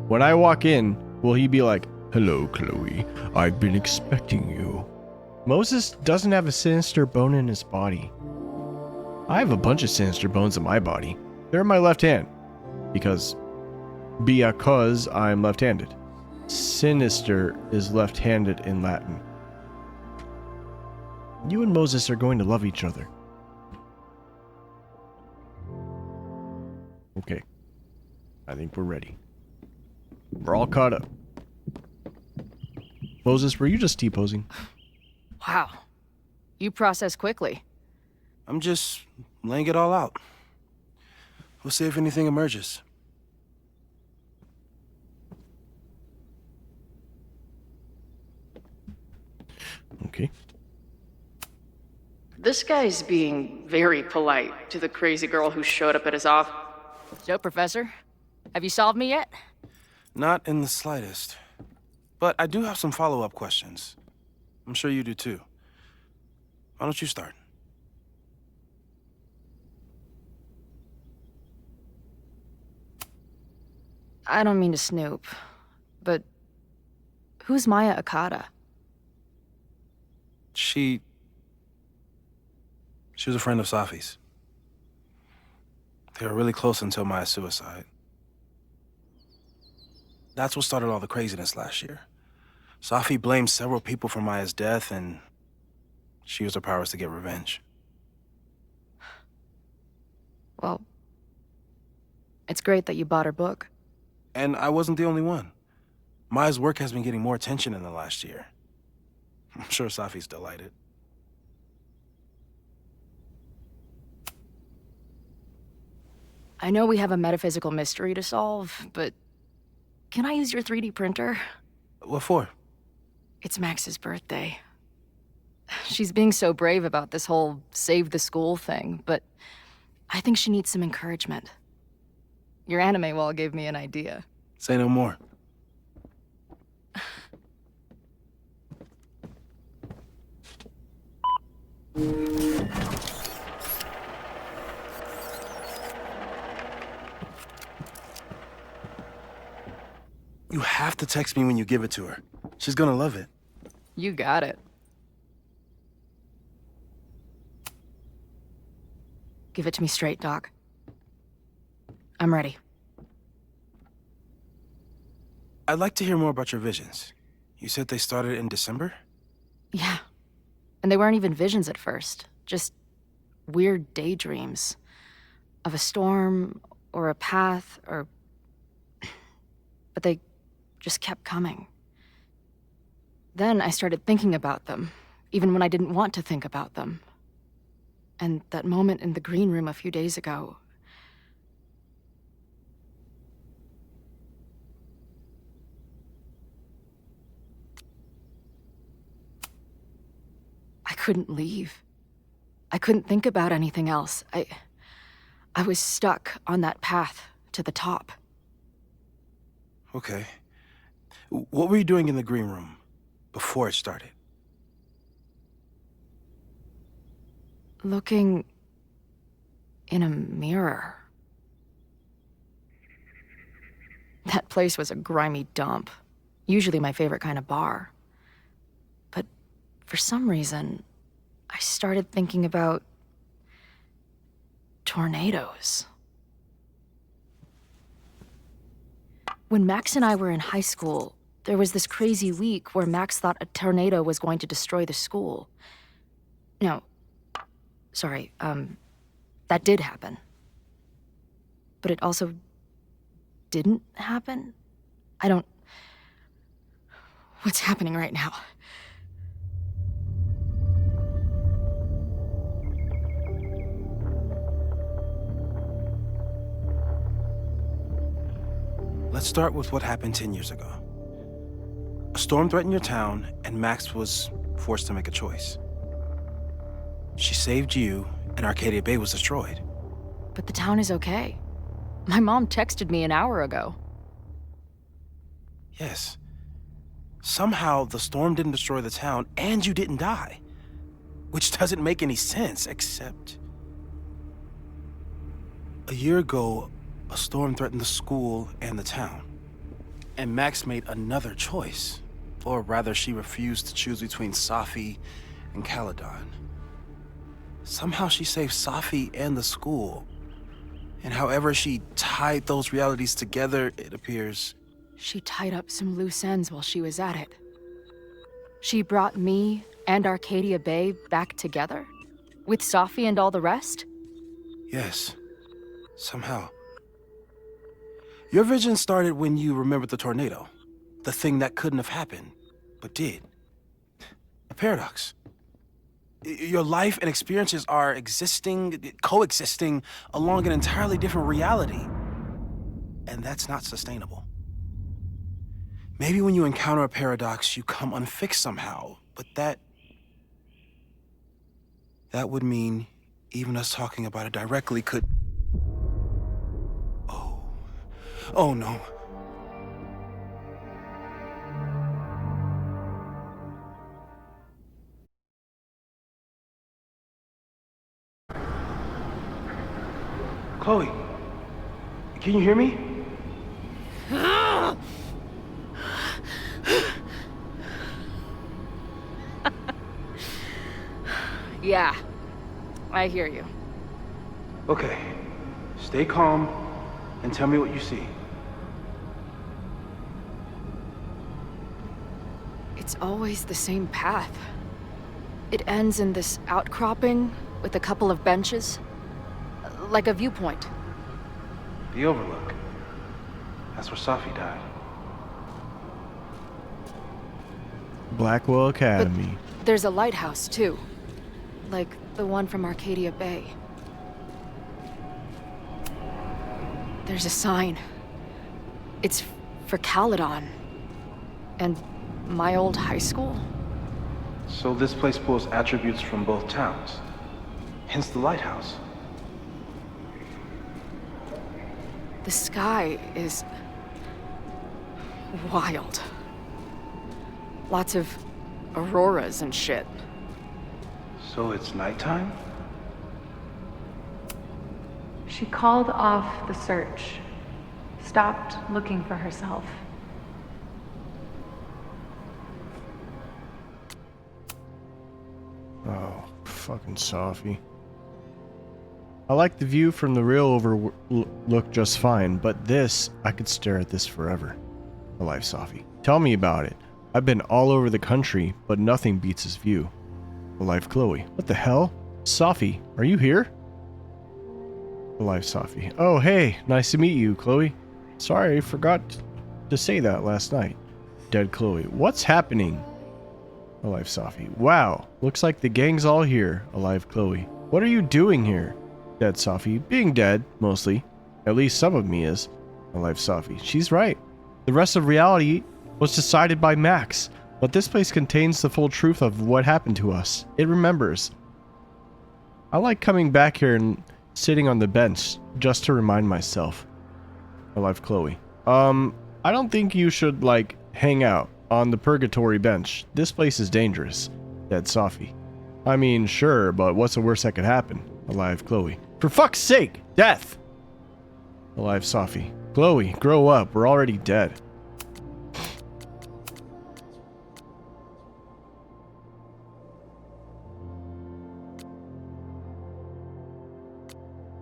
When I walk in, will he be like, hello, Chloe, I've been expecting you. Moses doesn't have a sinister bone in his body. I have a bunch of sinister bones in my body. They're in my left hand. Because I'm left-handed. Sinister is left-handed in Latin. You and Moses are going to love each other. Okay. I think we're ready. We're all caught up. Moses, were you just T-posing? Wow. You process quickly. I'm just laying it all out. We'll see if anything emerges. Okay. This guy's being very polite to the crazy girl who showed up at his office. So, Professor, have you solved me yet? Not in the slightest. But I do have some follow-up questions. I'm sure you do too. Why don't you start? I don't mean to snoop, but who's Maya Akata? She was a friend of Safi's. They were really close until Maya's suicide. That's what started all the craziness last year. Safi blamed several people for Maya's death, and she used her powers to get revenge. Well, it's great that you bought her book. And I wasn't the only one. Maya's work has been getting more attention in the last year. I'm sure Safi's delighted. I know we have a metaphysical mystery to solve, but can I use your 3D printer? What for? It's Max's birthday. She's being so brave about this whole save the school thing, but I think she needs some encouragement. Your anime wall gave me an idea. Say no more. You have to text me when you give it to her. She's gonna love it. You got it. Give it to me straight, Doc. I'm ready. I'd like to hear more about your visions. You said they started in December? Yeah. And they weren't even visions at first. Just weird daydreams. Of a storm, or a path, or... But they just kept coming. Then I started thinking about them, even when I didn't want to think about them. And that moment in the green room a few days ago... I couldn't leave. I couldn't think about anything else. I was stuck on that path to the top. Okay. What were you doing in the green room before it started? Looking in a mirror. That place was a grimy dump. Usually my favorite kind of bar. But for some reason, I started thinking about tornadoes. When Max and I were in high school, there was this crazy week where Max thought a tornado was going to destroy the school. No, sorry, that did happen. But it also didn't happen? What's happening right now? Let's start with what happened 10 years ago. A storm threatened your town, and Max was forced to make a choice. She saved you, and Arcadia Bay was destroyed. But the town is okay. My mom texted me an hour ago. Yes. Somehow, the storm didn't destroy the town, and you didn't die. Which doesn't make any sense, except... A year ago, a storm threatened the school and the town. And Max made another choice. Or rather, she refused to choose between Safi and Caledon. Somehow she saved Safi and the school. And however she tied those realities together, it appears... She tied up some loose ends while she was at it. She brought me and Arcadia Bay back together? With Safi and all the rest? Yes. Somehow. Your vision started when you remembered the tornado. The thing that couldn't have happened, but did. A paradox. Your life and experiences are coexisting along an entirely different reality. And that's not sustainable. Maybe when you encounter a paradox, you come unfixed somehow, but that That would mean even us talking about it directly could... Oh no. Chloe, can you hear me? Yeah, I hear you. Okay, stay calm and tell me what you see. It's always the same path. It ends in this outcropping with a couple of benches. Like a viewpoint. The Overlook. That's where Safi died. Blackwell Academy. But there's a lighthouse, too. Like the one from Arcadia Bay. There's a sign. It's for Caledon. And my old high school. So this place pulls attributes from both towns. Hence the lighthouse. The sky is wild. Lots of auroras and shit. So it's nighttime? She called off the search, stopped looking for herself. Oh, fucking Safi. I like the view from the real overlook just fine, but this, I could stare at this forever. Alive, Safi. Tell me about it. I've been all over the country, but nothing beats this view. Alive, Chloe. What the hell? Safi, are you here? Alive, Safi. Oh, hey, nice to meet you, Chloe. Sorry, I forgot to say that last night. Dead Chloe. What's happening? Alive, Safi. Wow, looks like the gang's all here. Alive, Chloe. What are you doing here? Dead Safi. Being dead, mostly. At least some of me is. Alive, Safi. She's right. The rest of reality was decided by Max, but this place contains the full truth of what happened to us. It remembers. I like coming back here and sitting on the bench just to remind myself. Alive, Chloe. I don't think you should, like, hang out on the purgatory bench. This place is dangerous. Dead Safi. I mean, sure, but what's the worst that could happen? Alive, Chloe. For fuck's sake! Death! Alive, Safi. Chloe, grow up. We're already dead.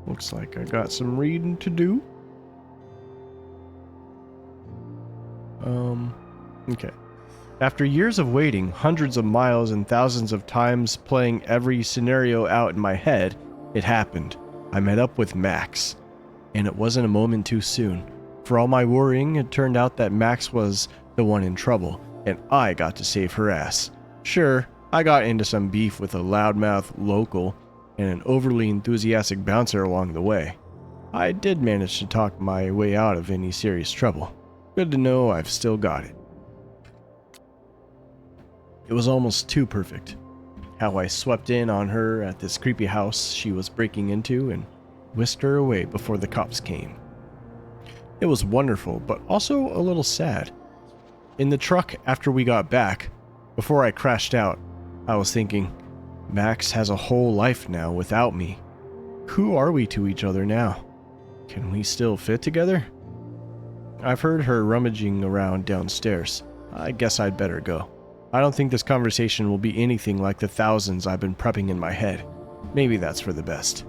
Looks like I got some reading to do. Okay. After years of waiting, hundreds of miles and thousands of times playing every scenario out in my head, it happened. I met up with Max. And it wasn't a moment too soon. For all my worrying, it turned out that Max was the one in trouble, and I got to save her ass. Sure, I got into some beef with a loudmouth local and an overly enthusiastic bouncer along the way. I did manage to talk my way out of any serious trouble. Good to know I've still got it. It was almost too perfect. How I swept in on her at this creepy house she was breaking into and whisked her away before the cops came. It was wonderful, but also a little sad. In the truck after we got back, before I crashed out, I was thinking, Max has a whole life now without me. Who are we to each other now? Can we still fit together? I've heard her rummaging around downstairs. I guess I'd better go. I don't think this conversation will be anything like the thousands I've been prepping in my head. Maybe that's for the best.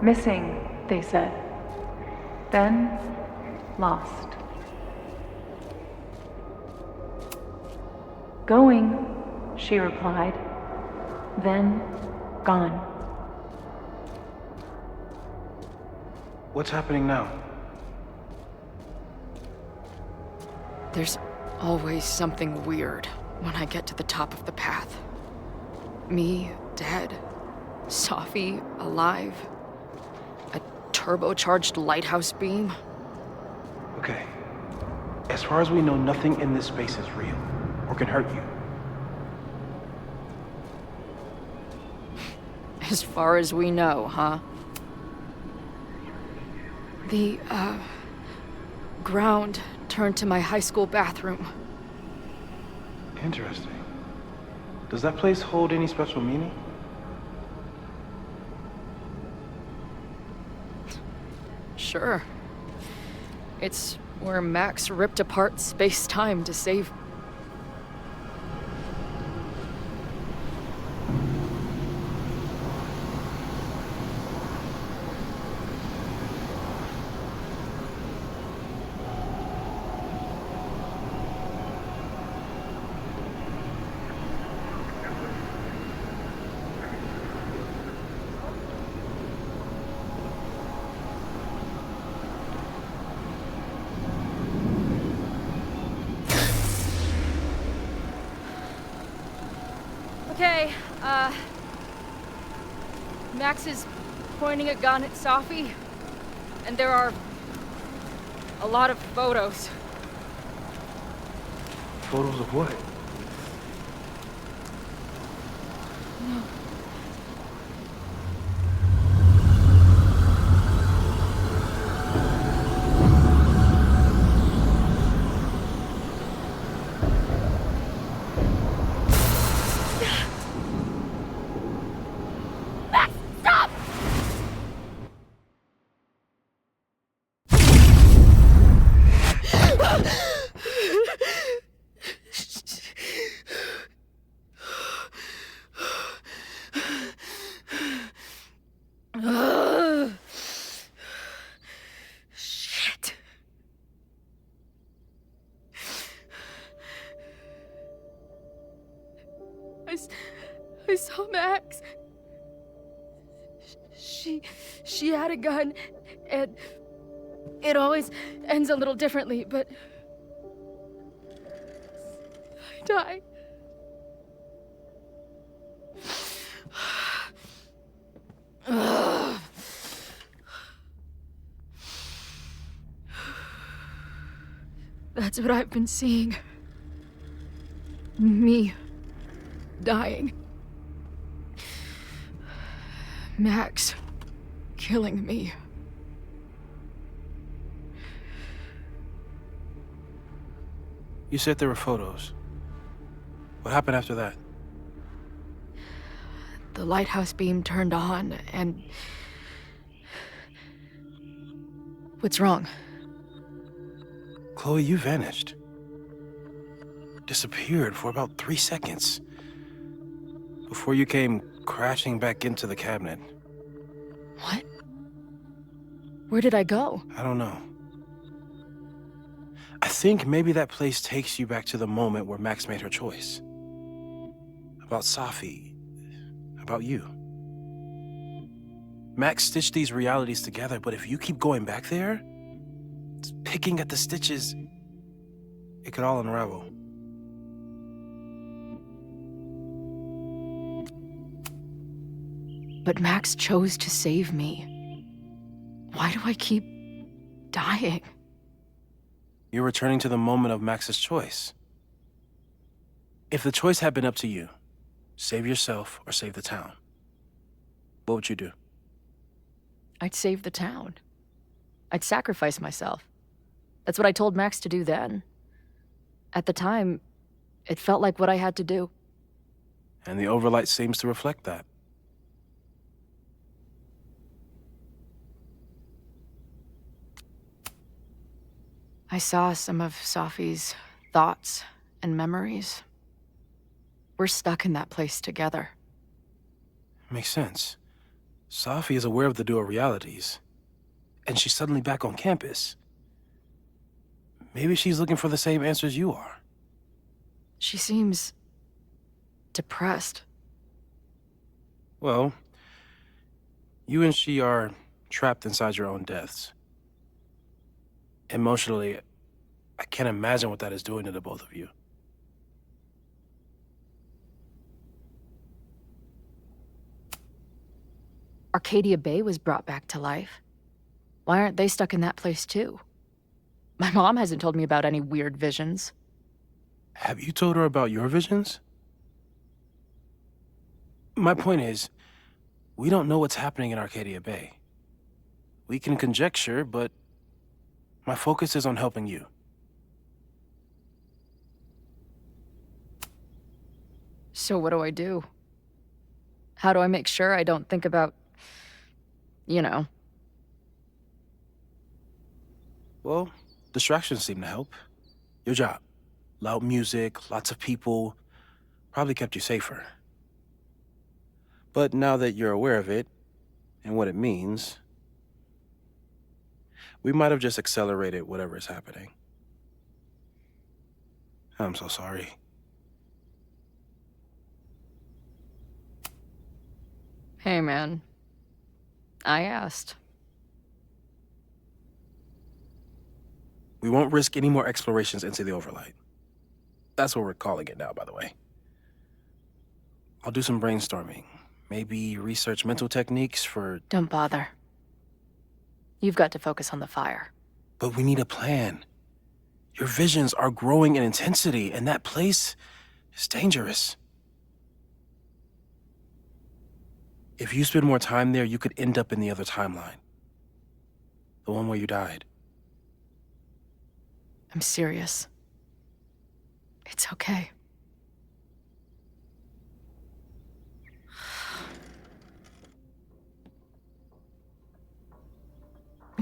Missing, they said. Then, lost. Going, she replied. Then, gone. What's happening now? There's always something weird when I get to the top of the path. Me, dead. Safi alive. A turbocharged lighthouse beam. Okay. As far as we know, nothing in this space is real or can hurt you. As far as we know, huh? The, ground turned to my high school bathroom. Interesting. Does that place hold any special meaning? Sure. It's where Max ripped apart space-time to save. Okay, Max is pointing a gun at Safi, and there are a lot of photos. Photos of what? No. Shit. I saw Max. She had a gun, and it always ends a little differently, but I died. That's what I've been seeing. Me dying. Max killing me. You said there were photos. What happened after that? The lighthouse beam turned on, and... What's wrong? Chloe, you vanished. Disappeared for about 3 seconds. Before you came crashing back into the cabinet. What? Where did I go? I don't know. I think maybe that place takes you back to the moment where Max made her choice. About Safi. About you. Max stitched these realities together, but if you keep going back there, picking at the stitches, it could all unravel. But Max chose to save me. Why do I keep dying? You're returning to the moment of Max's choice. If the choice had been up to you, save yourself or save the town, what would you do? I'd save the town. I'd sacrifice myself. That's what I told Max to do then. At the time, it felt like what I had to do. And the overlight seems to reflect that. I saw some of Safi's thoughts and memories. We're stuck in that place together. Makes sense. Safi is aware of the dual realities, and she's suddenly back on campus. Maybe she's looking for the same answers you are. She seems depressed. Well, you and she are trapped inside your own deaths. Emotionally, I can't imagine what that is doing to the both of you. Arcadia Bay was brought back to life. Why aren't they stuck in that place too? My mom hasn't told me about any weird visions. Have you told her about your visions? My point is, we don't know what's happening in Arcadia Bay. We can conjecture, but my focus is on helping you. So what do I do? How do I make sure I don't think about, you know? Well, distractions seem to help. Your job. Loud music, lots of people, probably kept you safer. But now that you're aware of it, and what it means, we might have just accelerated whatever is happening. I'm so sorry. Hey, man. I asked. We won't risk any more explorations into the Overlight. That's what we're calling it now, by the way. I'll do some brainstorming. Maybe research mental techniques for... Don't bother. You've got to focus on the fire. But we need a plan. Your visions are growing in intensity, and that place is dangerous. If you spend more time there, you could end up in the other timeline. The one where you died. I'm serious. It's okay.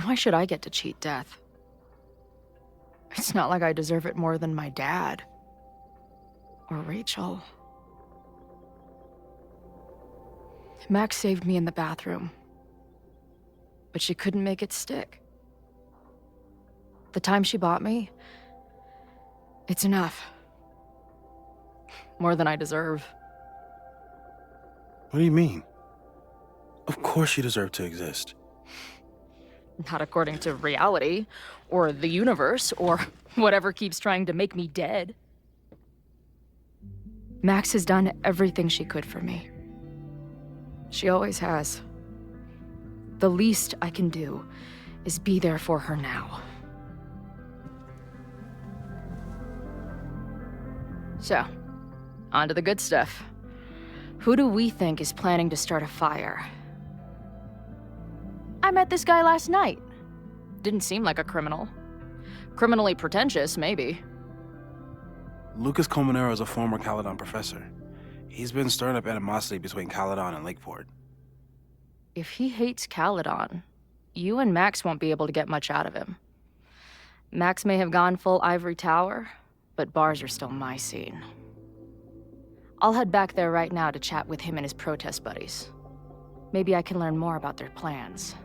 Why should I get to cheat death? It's not like I deserve it more than my dad. Or Rachel. Max saved me in the bathroom. But she couldn't make it stick. The time she bought me, it's enough. More than I deserve. What do you mean? Of course you deserve to exist. Not according to reality, or the universe, or whatever keeps trying to make me dead. Max has done everything she could for me. She always has. The least I can do is be there for her now. So, on to the good stuff. Who do we think is planning to start a fire? I met this guy last night. Didn't seem like a criminal. Criminally pretentious, maybe. Lucas Colmenero is a former Caledon professor. He's been stirring up animosity between Caledon and Lakeport. If he hates Caledon, you and Max won't be able to get much out of him. Max may have gone full ivory tower, but bars are still my scene. I'll head back there right now to chat with him and his protest buddies. Maybe I can learn more about their plans.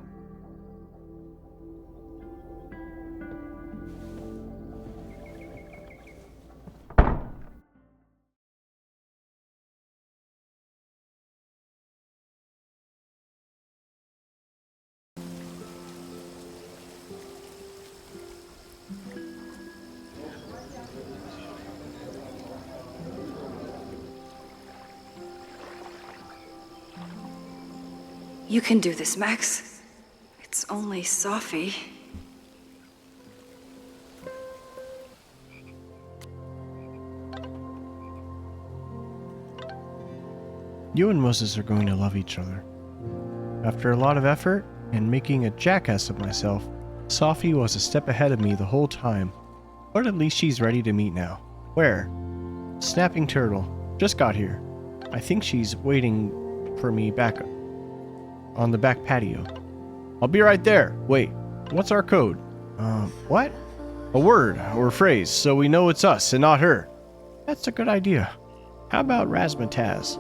You can do this, Max. It's only Sophie. You and Moses are going to love each other. After a lot of effort and making a jackass of myself, Sophie was a step ahead of me the whole time. But at least she's ready to meet now. Where? Snapping Turtle. Just got here. I think she's waiting for me back on the back patio. I'll be right there. Wait, what's our code? What? A word or phrase so we know it's us and not her. That's a good idea. How about Razzmatazz?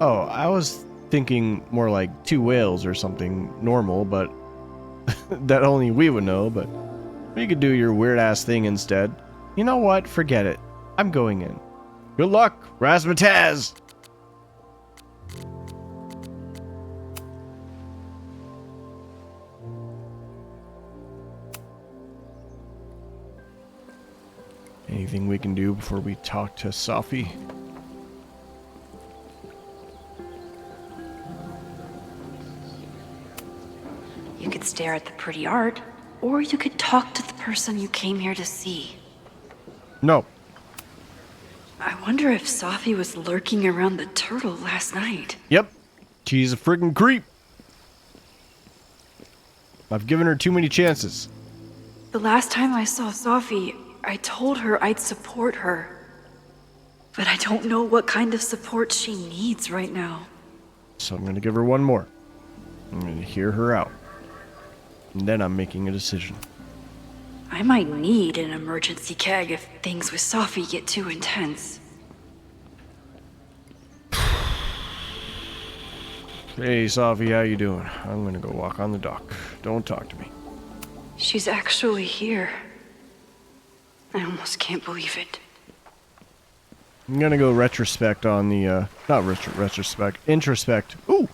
Oh, I was thinking more like 2 whales or something normal, but that only we would know, but we could do your weird ass thing instead. You know what? Forget it. I'm going in. Good luck, Razzmatazz! Anything we can do before we talk to Sophie? You could stare at the pretty art, or you could talk to the person you came here to see. No. I wonder if Safi was lurking around the turtle last night. Yep. She's a friggin' creep. I've given her too many chances. The last time I saw Safi, I told her I'd support her. But I don't know what kind of support she needs right now. So I'm gonna give her one more. I'm gonna hear her out. And then I'm making a decision. I might need an emergency keg if things with Safi get too intense. Hey, Safi, how you doing? I'm gonna go walk on the dock. Don't talk to me. She's actually here. I almost can't believe it. I'm gonna go retrospect on the, not retrospect, introspect. Ooh!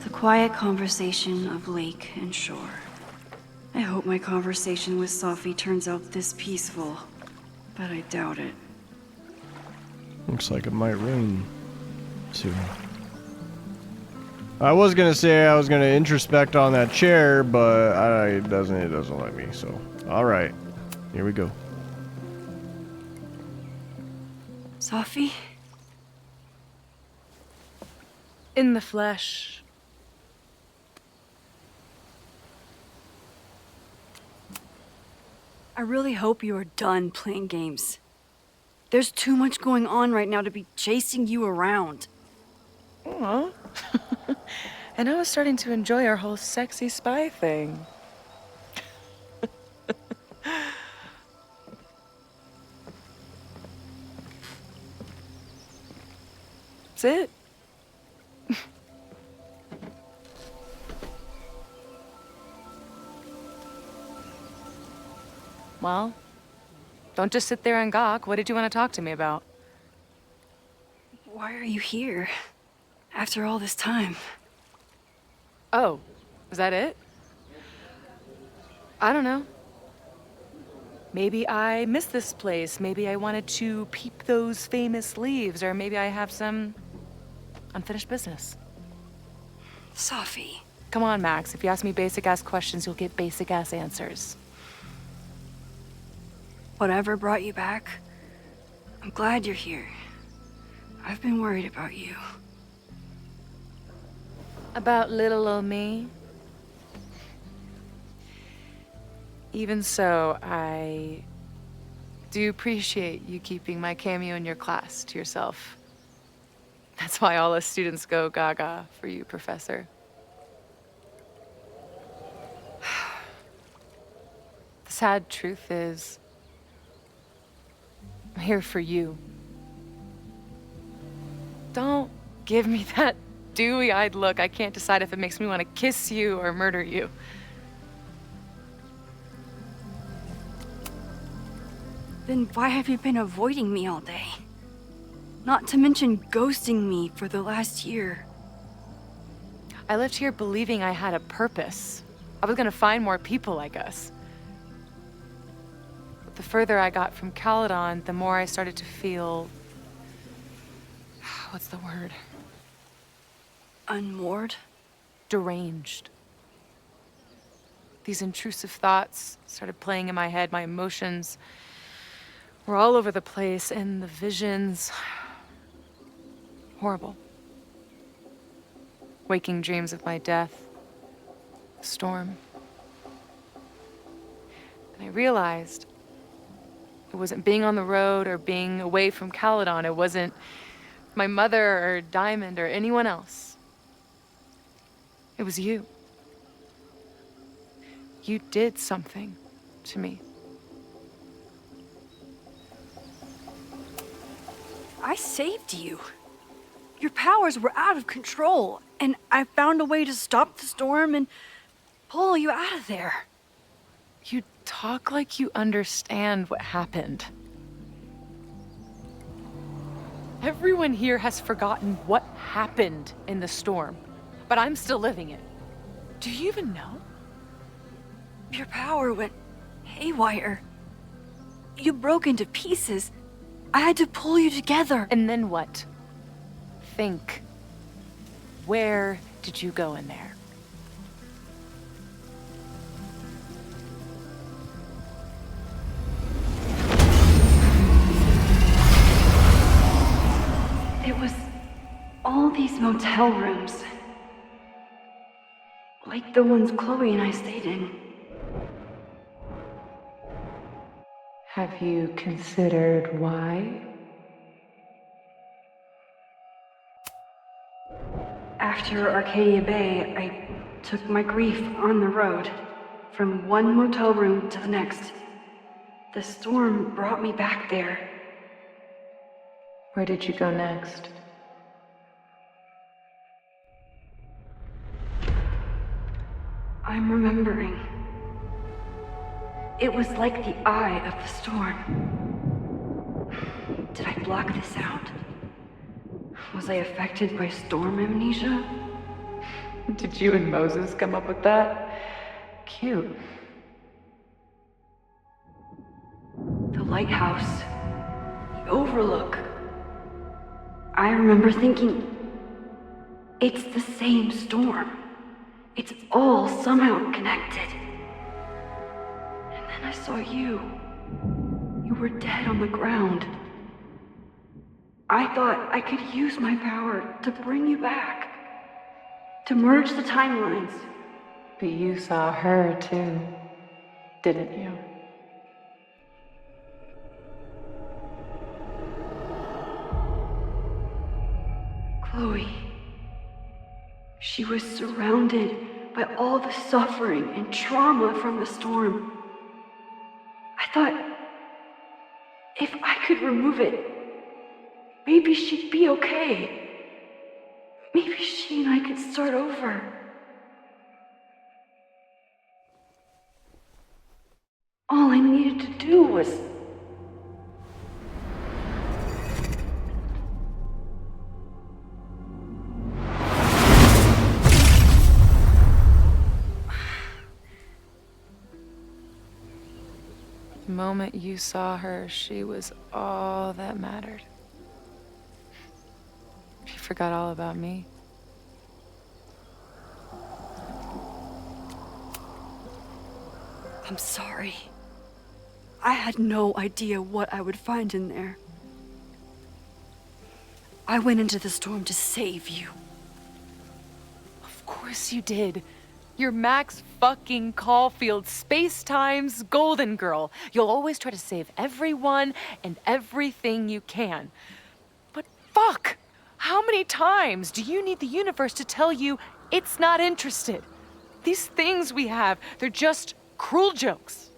The quiet conversation of lake and shore. I hope my conversation with Safi turns out this peaceful, but I doubt it. Looks like it might rain soon. I was gonna say I was gonna introspect on that chair, but it doesn't let me, so. Alright. Here we go. Safi? In the flesh. I really hope you are done playing games. There's too much going on right now to be chasing you around. Aw. And I was starting to enjoy our whole sexy spy thing. That's it. Well, don't just sit there and gawk. What did you want to talk to me about? Why are you here? After all this time. Oh, is that it? I don't know. Maybe I miss this place. Maybe I wanted to peep those famous leaves, or maybe I have some unfinished business. Safi. Come on, Max. If you ask me basic-ass questions, you'll get basic-ass answers. Whatever brought you back, I'm glad you're here. I've been worried about you. About little old me? Even so, I do appreciate you keeping my cameo in your class to yourself. That's why all us students go gaga for you, Professor. The sad truth is, I'm here for you. Don't give me that dewy-eyed look. I can't decide if it makes me want to kiss you or murder you. Then why have you been avoiding me all day? Not to mention ghosting me for the last year. I left here believing I had a purpose. I was gonna find more people like us. But the further I got from Caledon, the more I started to feel... what's the word? Unmoored? Deranged. These intrusive thoughts started playing in my head. My emotions were all over the place, and the visions... horrible. Waking dreams of my death. The storm. And I realized it wasn't being on the road or being away from Caledon. It wasn't my mother or Diamond or anyone else. It was you. You did something to me. I saved you. Your powers were out of control, and I found a way to stop the storm and pull you out of there. You talk like you understand what happened. Everyone here has forgotten what happened in the storm, but I'm still living it. Do you even know? Your power went haywire. You broke into pieces, I had to pull you together. And then what? Think. Where did you go in there? It was all these motel rooms. Like the ones Chloe and I stayed in. Have you considered why? After Arcadia Bay, I took my grief on the road, from one motel room to the next. The storm brought me back there. Where did you go next? I'm remembering. It was like the eye of the storm. Did I block this out? Was I affected by storm amnesia? Did you and Moses come up with that? Cute. The lighthouse. The overlook. I remember thinking, it's the same storm. It's all somehow connected. And then I saw you. You were dead on the ground. I thought I could use my power to bring you back. To merge the timelines. But you saw her too, didn't you? Chloe. She was surrounded by all the suffering and trauma from the storm. I thought, if I could remove it, maybe she'd be okay. Maybe she and I could start over. All I needed to do was... The moment you saw her, she was all that mattered. She forgot all about me. I'm sorry. I had no idea what I would find in there. I went into the storm to save you. Of course you did. You're Max fucking Caulfield, Space-Time's golden girl. You'll always try to save everyone and everything you can. But fuck! How many times do you need the universe to tell you it's not interested? These things we have, they're just cruel jokes.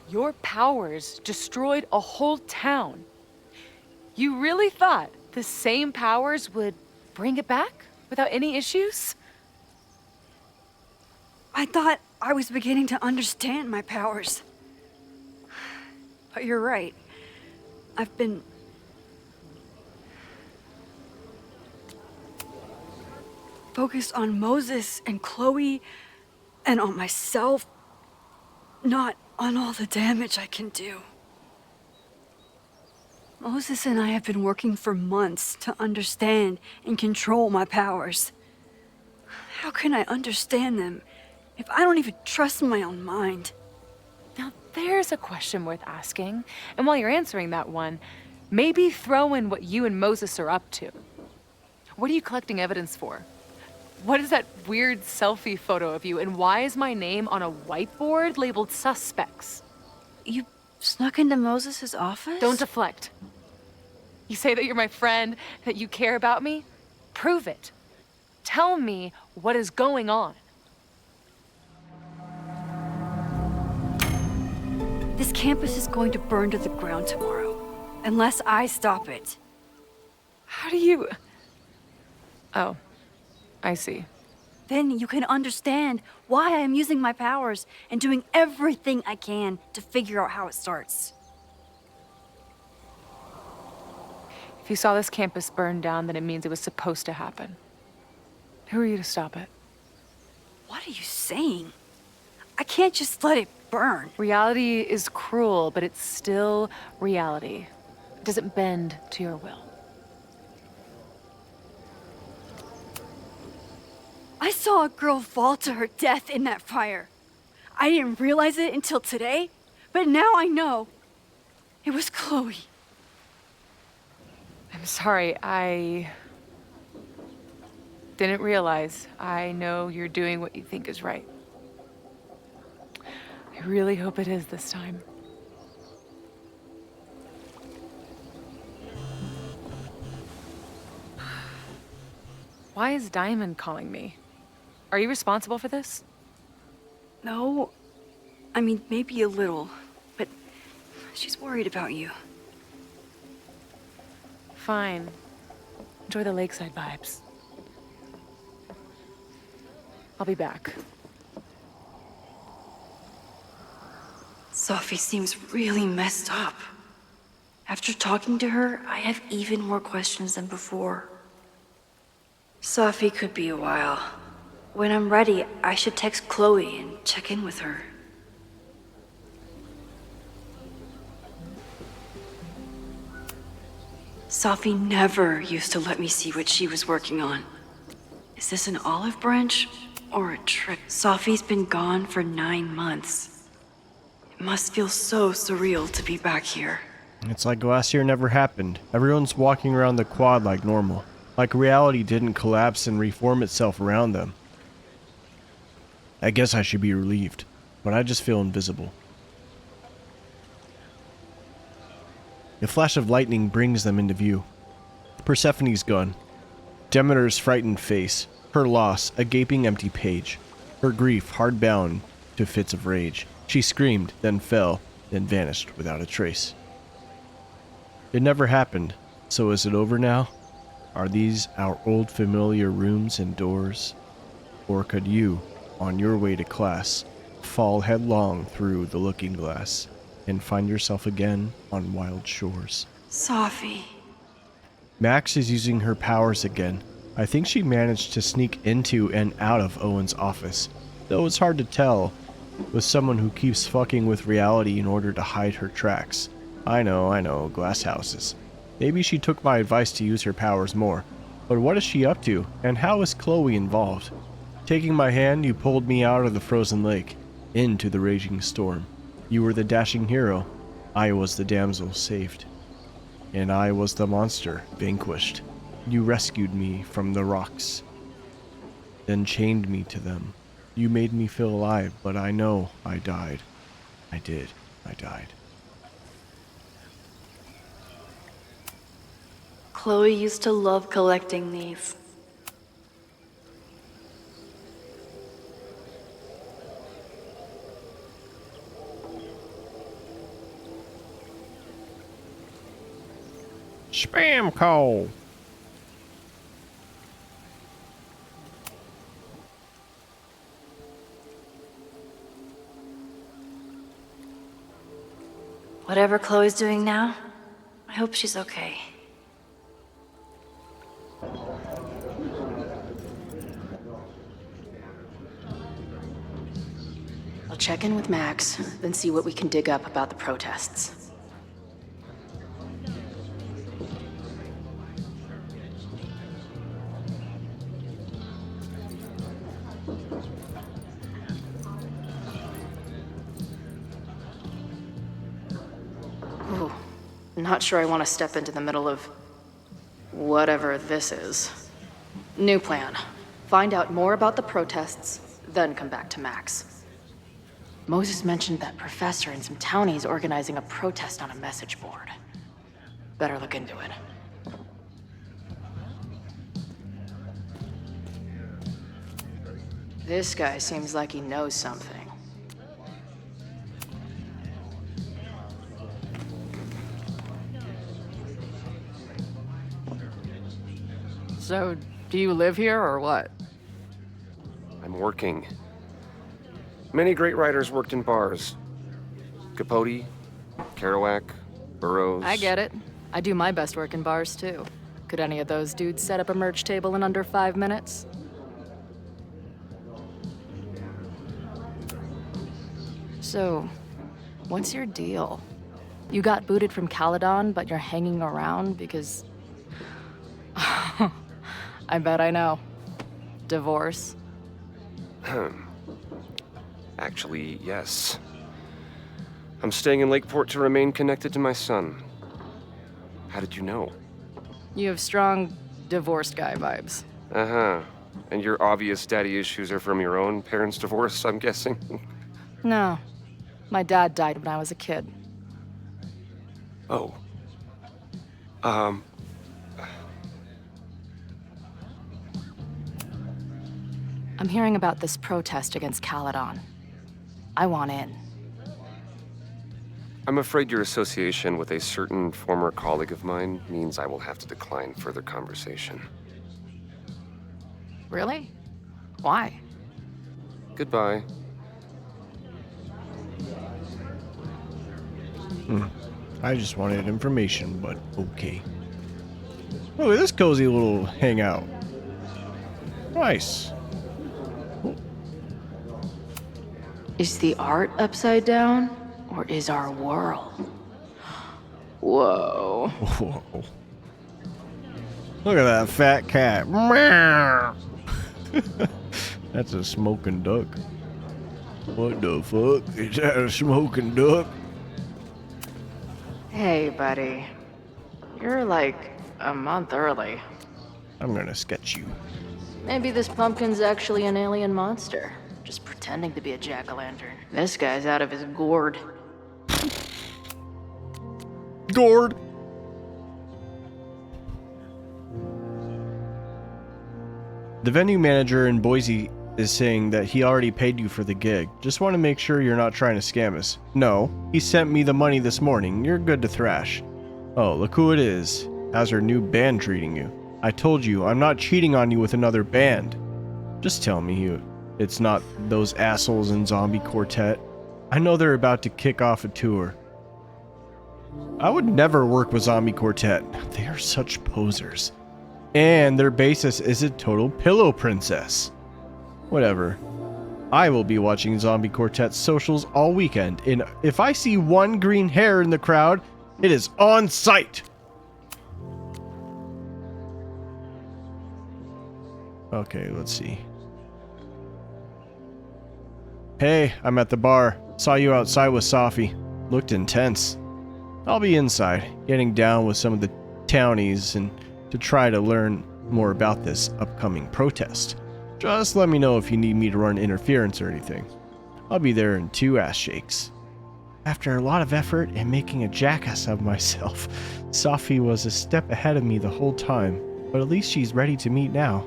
Your powers destroyed a whole town. You really thought the same powers would bring it back? Without any issues? I thought I was beginning to understand my powers. But you're right. I've been... focused on Moses and Chloe and on myself, not on all the damage I can do. Moses and I have been working for months to understand and control my powers. How can I understand them if I don't even trust my own mind? Now there's a question worth asking. And while you're answering that one, maybe throw in what you and Moses are up to. What are you collecting evidence for? What is that weird selfie photo of you? And why is my name on a whiteboard labeled suspects? You snuck into Moses' office? Don't deflect. You say that you're my friend, that you care about me? Prove it. Tell me what is going on. This campus is going to burn to the ground tomorrow, unless I stop it. How do you... Oh, I see. Then you can understand why I am using my powers and doing everything I can to figure out how it starts. If you saw this campus burn down, then it means it was supposed to happen. Who are you to stop it? What are you saying? I can't just let it burn. Reality is cruel, but it's still reality. It doesn't bend to your will. I saw a girl fall to her death in that fire. I didn't realize it until today, but now I know. It was Chloe. I'm sorry, I didn't realize. I know you're doing what you think is right. I really hope it is this time. Why is Diamond calling me? Are you responsible for this? No, I mean, maybe a little, but she's worried about you. Fine. Enjoy the lakeside vibes. I'll be back. Sophie seems really messed up. After talking to her, I have even more questions than before. Sophie could be a while. When I'm ready, I should text Chloe and check in with her. Sophie never used to let me see what she was working on. Is this an olive branch or a trick? Sophie's been gone for 9 months. It must feel so surreal to be back here. It's like last year never happened. Everyone's walking around the quad like normal. Like reality didn't collapse and reform itself around them. I guess I should be relieved, but I just feel invisible. A flash of lightning brings them into view. Persephone's gone. Demeter's frightened face. Her loss, a gaping empty page. Her grief hard-bound to fits of rage. She screamed, then fell, then vanished without a trace. It never happened, so is it over now? Are these our old familiar rooms and doors? Or could you, on your way to class, fall headlong through the looking glass and find yourself again on wild shores? Sophie. Max is using her powers again. I think she managed to sneak into and out of Owen's office, though it's hard to tell with someone who keeps fucking with reality in order to hide her tracks. I know, glass houses. Maybe she took my advice to use her powers more, but what is she up to, and how is Chloe involved? Taking my hand, you pulled me out of the frozen lake, into the raging storm. You were the dashing hero, I was the damsel saved. And I was the monster vanquished. You rescued me from the rocks, then chained me to them. You made me feel alive, but I know I died. I died. Chloe used to love collecting these. Spam call. Whatever Chloe's doing now, I hope she's okay. I'll check in with Max, then see what we can dig up about the protests. Ooh, not sure I want to step into the middle of whatever this is. New plan. Find out more about the protests, then come back to Max. Moses mentioned that professor and some townies organizing a protest on a message board. Better look into it. This guy seems like he knows something. So, do you live here or what? I'm working. Many great writers worked in bars. Capote, Kerouac, Burroughs. I get it. I do my best work in bars, too. Could any of those dudes set up a merch table in under 5 minutes? So, what's your deal? You got booted from Caledon, but you're hanging around because... I bet I know. Divorce? Actually, yes. I'm staying in Lakeport to remain connected to my son. How did you know? You have strong divorced guy vibes. Uh-huh. And your obvious daddy issues are from your own parents' divorce, I'm guessing? No. My dad died when I was a kid. Oh. I'm hearing about this protest against Caledon. I want in. I'm afraid your association with a certain former colleague of mine means I will have to decline further conversation. Really? Why? Goodbye. I just wanted information, but okay. Look at this cozy little hangout. Nice. Is the art upside down, or is our world? Whoa. Whoa. Look at that fat cat. Meow. That's a smoking duck. What the fuck? Is that a smoking duck? Hey, buddy. You're like a month early. I'm gonna sketch you. Maybe this pumpkin's actually an alien monster, just pretending to be a jack-o'-lantern. This guy's out of his gourd. Gourd! The venue manager in Boise is saying that he already paid you for the gig. Just want to make sure you're not trying to scam us. No, he sent me the money this morning. You're good to thrash. Oh, look who it is. How's her new band treating you? I told you, I'm not cheating on you with another band. Just tell me it's not those assholes in Zombie Quartet. I know they're about to kick off a tour. I would never work with Zombie Quartet. They are such posers. And their bassist is a total pillow princess. Whatever. I will be watching Zombie Quartet's socials all weekend, and if I see one green hair in the crowd, it is on sight! Okay, let's see. Hey, I'm at the bar. Saw you outside with Safi. Looked intense. I'll be inside, getting down with some of the townies and to try to learn more about this upcoming protest. Just let me know if you need me to run interference or anything. I'll be there in 2 ass shakes. After a lot of effort and making a jackass of myself, Safi was a step ahead of me the whole time, but at least she's ready to meet now.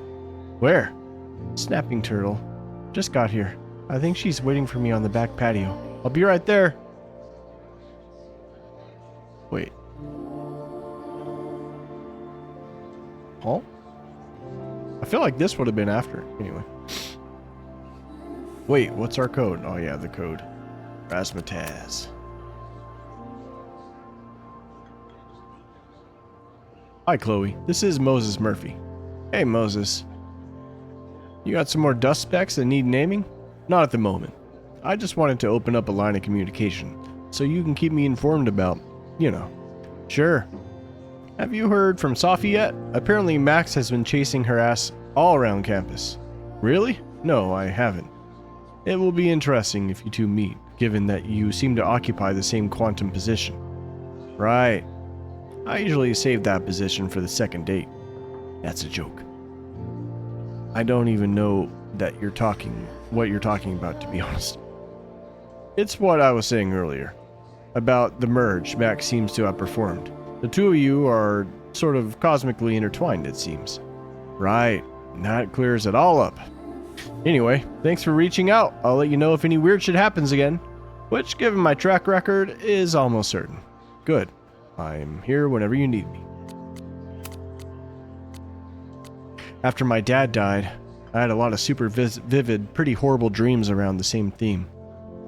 Where? Snapping Turtle. Just got here. I think she's waiting for me on the back patio. I'll be right there. Wait. Huh? I feel like this would have been after. Anyway. Wait, what's our code? Oh yeah, the code. Razzmatazz. Hi, Chloe. This is Moses Murphy. Hey, Moses. You got some more dust specs that need naming? Not at the moment. I just wanted to open up a line of communication, so you can keep me informed about, Sure. Have you heard from Safi yet? Apparently Max has been chasing her ass all around campus. Really? No, I haven't. It will be interesting if you two meet, given that you seem to occupy the same quantum position. Right. I usually save that position for the second date. That's a joke. I don't even know what you're talking about, to be honest. It's what I was saying earlier. About the merge Max seems to have performed. The two of you are sort of cosmically intertwined, it seems. Right. That clears it all up. Anyway, thanks for reaching out. I'll let you know if any weird shit happens again. Which, given my track record, is almost certain. Good. I'm here whenever you need me. After my dad died, I had a lot of super vivid, pretty horrible dreams around the same theme.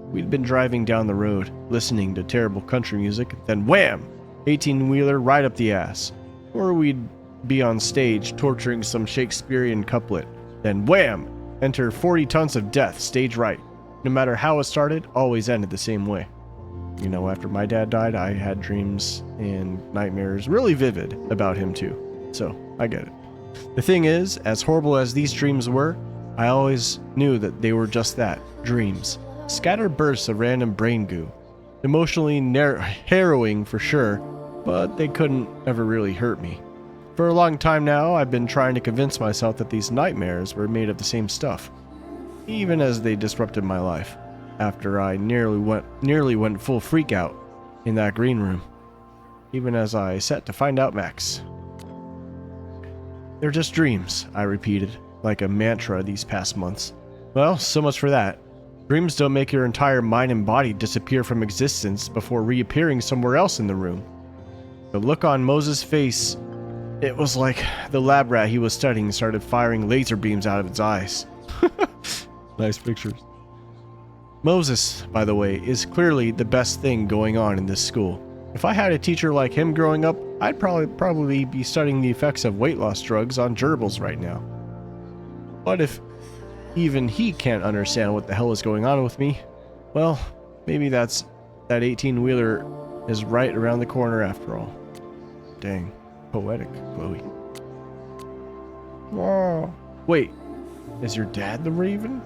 We'd been driving down the road, listening to terrible country music, then wham! 18-wheeler right up the ass. Or we'd be on stage torturing some Shakespearean couplet, then wham! Enter 40 tons of death, stage right. no matter how it started, always ended the same way. You know, after my dad died, I had dreams and nightmares really vivid about him too. So, I get it. The thing is, as horrible as these dreams were, I always knew that they were just that, dreams. Scattered bursts of random brain goo. Emotionally harrowing for sure, but they couldn't ever really hurt me. For a long time now, I've been trying to convince myself that these nightmares were made of the same stuff, even as they disrupted my life, after I nearly went full freak out in that green room, even as I set to find out Max. They're just dreams, I repeated, like a mantra these past months. Well, so much for that. Dreams don't make your entire mind and body disappear from existence before reappearing somewhere else in the room. The look on Moses' face, it was like the lab rat he was studying started firing laser beams out of its eyes. Nice pictures. Moses, by the way, is clearly the best thing going on in this school. If I had a teacher like him growing up, I'd probably be studying the effects of weight loss drugs on gerbils right now. But if even he can't understand what the hell is going on with me, well, maybe that 18-wheeler is right around the corner after all. Dang, poetic, Chloe. Wow. Wait, is your dad the Raven?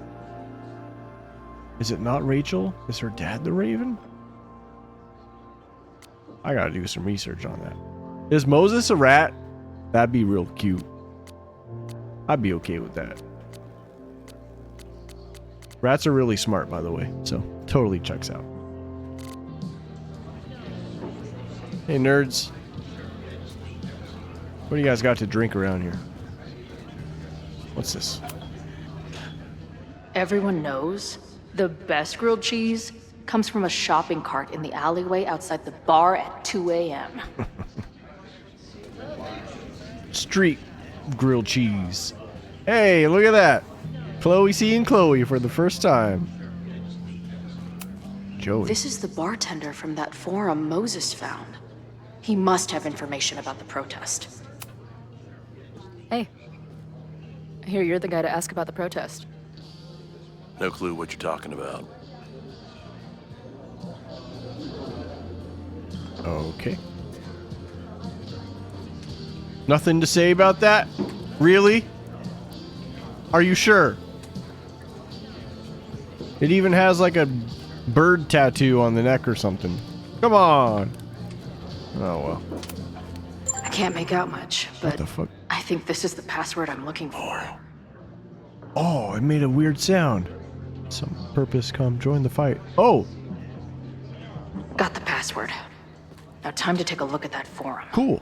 Is it not Rachel? Is her dad the Raven? I gotta do some research on that. Is Moses a rat? That'd be real cute. I'd be okay with that. Rats are really smart, by the way, so totally checks out. Hey, nerds. What do you guys got to drink around here? What's this? Everyone knows the best grilled cheese comes from a shopping cart in the alleyway outside the bar at 2 a.m. Street grilled cheese. Hey, look at that. Chloe seeing Chloe for the first time. Joey. This is the bartender from that forum Moses found. He must have information about the protest. Hey, I hear you're the guy to ask about the protest. No clue what you're talking about. Okay. Nothing to say about that? Really? Are you sure? It even has like a bird tattoo on the neck or something. Come on. Oh well. I can't make out much, but What the fuck? I think this is the password I'm looking for. Oh, it made a weird sound. Some purpose come join the fight. Oh, Got the password. Now time to take a look at that forum. cool.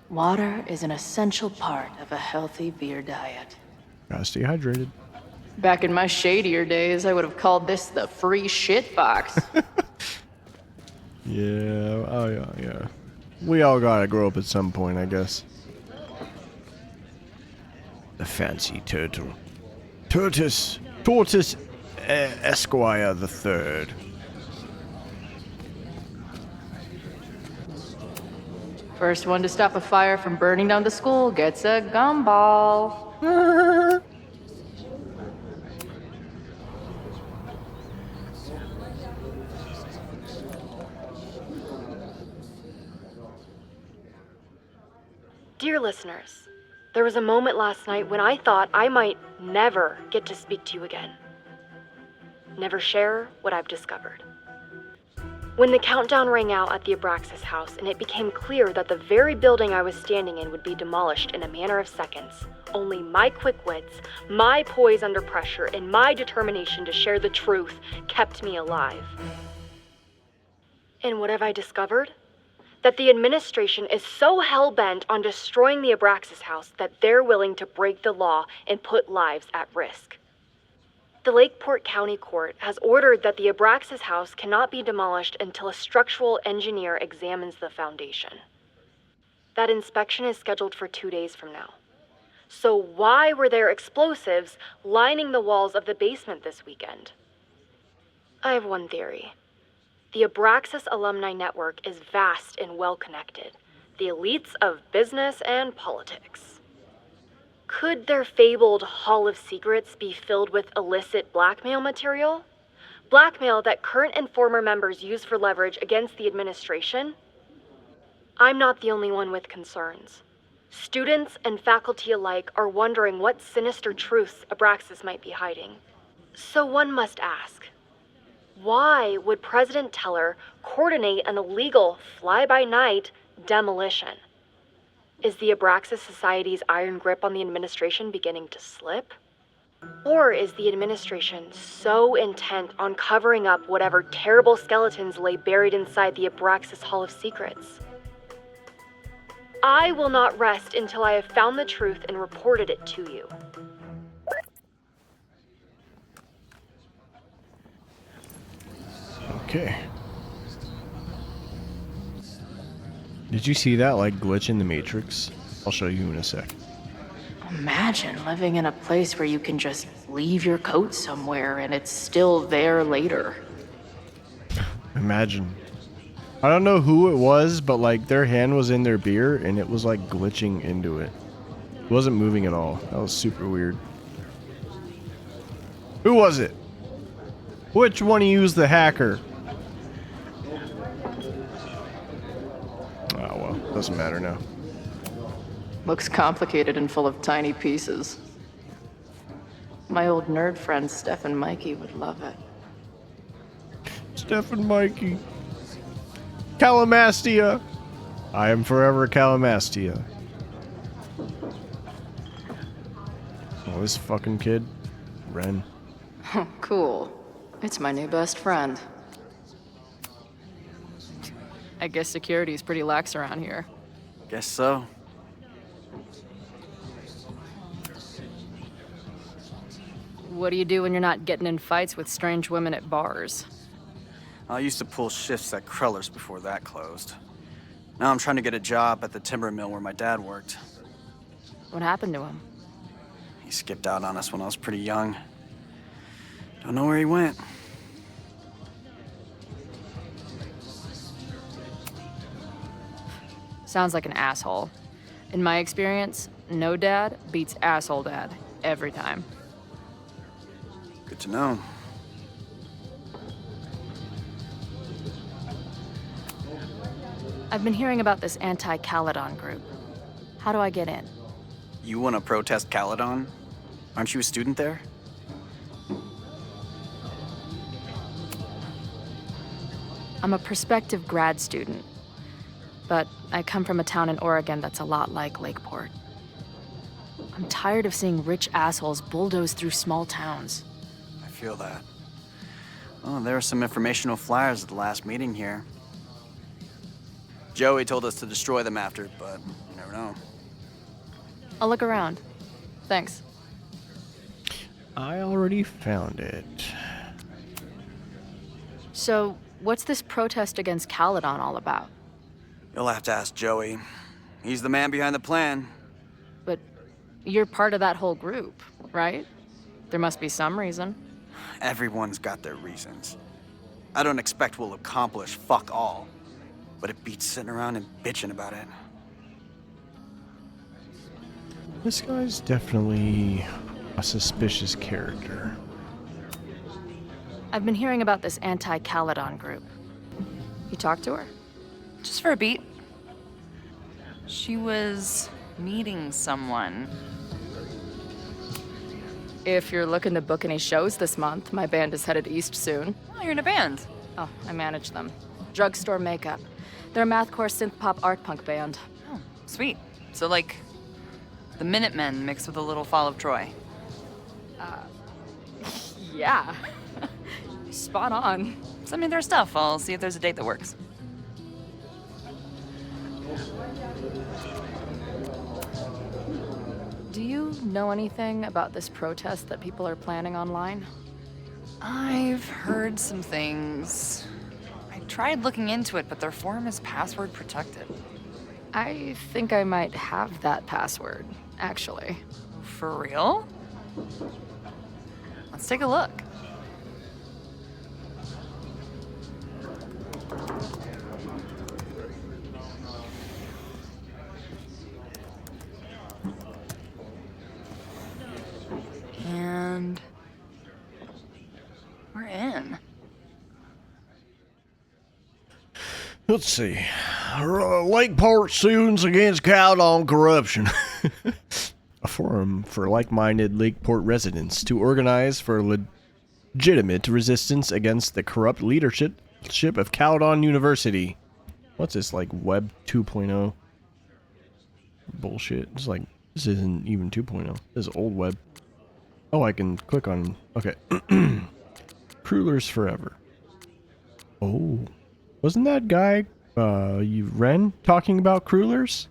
Water is an essential part of a healthy beer diet. Gotta stay hydrated. Back in my shadier days, I would have called this the free shit box. Yeah, oh yeah. We all gotta grow up at some point, I guess. The fancy turtle. Tortoise Esquire the Third. First one to stop a fire from burning down the school gets a gumball. Dear listeners, there was a moment last night when I thought I might never get to speak to you again. Never share what I've discovered. When the countdown rang out at the Abraxas house and it became clear that the very building I was standing in would be demolished in a matter of seconds, only my quick wits, my poise under pressure, and my determination to share the truth kept me alive. And what have I discovered? That the administration is so hell-bent on destroying the Abraxas house that they're willing to break the law and put lives at risk. The Lakeport County Court has ordered that the Abraxas house cannot be demolished until a structural engineer examines the foundation. That inspection is scheduled for 2 days from now. So why were there explosives lining the walls of the basement this weekend? I have one theory. The Abraxas alumni network is vast and well-connected, the elites of business and politics. Could their fabled Hall of Secrets be filled with illicit blackmail material? Blackmail that current and former members use for leverage against the administration? I'm not the only one with concerns. Students and faculty alike are wondering what sinister truths Abraxas might be hiding. So one must ask, why would President Teller coordinate an illegal fly-by-night demolition? Is the Abraxas Society's iron grip on the administration beginning to slip? Or is the administration so intent on covering up whatever terrible skeletons lay buried inside the Abraxas Hall of Secrets? I will not rest until I have found the truth and reported it to you. Okay. Did you see that, like, glitch in the Matrix? I'll show you in a sec. Imagine living in a place where you can just leave your coat somewhere and it's still there later. Imagine. I don't know who it was, but, like, their hand was in their beer, and it was, like, glitching into it. It wasn't moving at all. That was super weird. Who was it? Which one of you is the hacker? Oh, well, doesn't matter now. Looks complicated and full of tiny pieces. My old nerd friend Steph and Mikey would love it. Steph and Mikey. Calamastia. I am forever Calamastia. Oh, this fucking kid. Ren. Cool. It's my new best friend. I guess security's pretty lax around here. Guess so. What do you do when you're not getting in fights with strange women at bars? I used to pull shifts at Kreller's before that closed. Now I'm trying to get a job at the timber mill where my dad worked. What happened to him? He skipped out on us when I was pretty young. Don't know where he went. Sounds like an asshole. In my experience, no dad beats asshole dad every time. Good to know. I've been hearing about this anti-Caledon group. How do I get in? You want to protest Caledon? Aren't you a student there? I'm a prospective grad student, but I come from a town in Oregon that's a lot like Lakeport. I'm tired of seeing rich assholes bulldoze through small towns. I feel that. Oh, there were some informational flyers at the last meeting here. Joey told us to destroy them after, but you never know. I'll look around. Thanks. I already found it. So, what's this protest against Caledon all about? You'll have to ask Joey. He's the man behind the plan. But you're part of that whole group, right? There must be some reason. Everyone's got their reasons. I don't expect we'll accomplish fuck all, but it beats sitting around and bitching about it. This guy's definitely a suspicious character. I've been hearing about this anti-Caledon group. You talked to her? Just for a beat. She was meeting someone. If you're looking to book any shows this month, my band is headed east soon. Oh, you're in a band. Oh, I manage them. Drugstore Makeup. They're a mathcore synth-pop art punk band. Oh, sweet. So like the Minutemen mixed with a little Fall of Troy. Yeah. Spot on. Send me their stuff. I'll see if there's a date that works. Do you know anything about this protest that people are planning online? I've heard some things. I tried looking into it, but their forum is password protected. I think I might have that password, actually. For real? Let's take a look. And we're in. Let's see. Lakeport students against Caldon corruption. A forum for like-minded Lakeport residents to organize for legitimate resistance against the corrupt leadership of Caldon University. What's this, like Web 2.0? Bullshit. It's like, this isn't even 2.0. This is old web. Oh, I can click on... Okay. Crullers Forever. Oh. Wasn't that guy, Ren, talking about Crullers?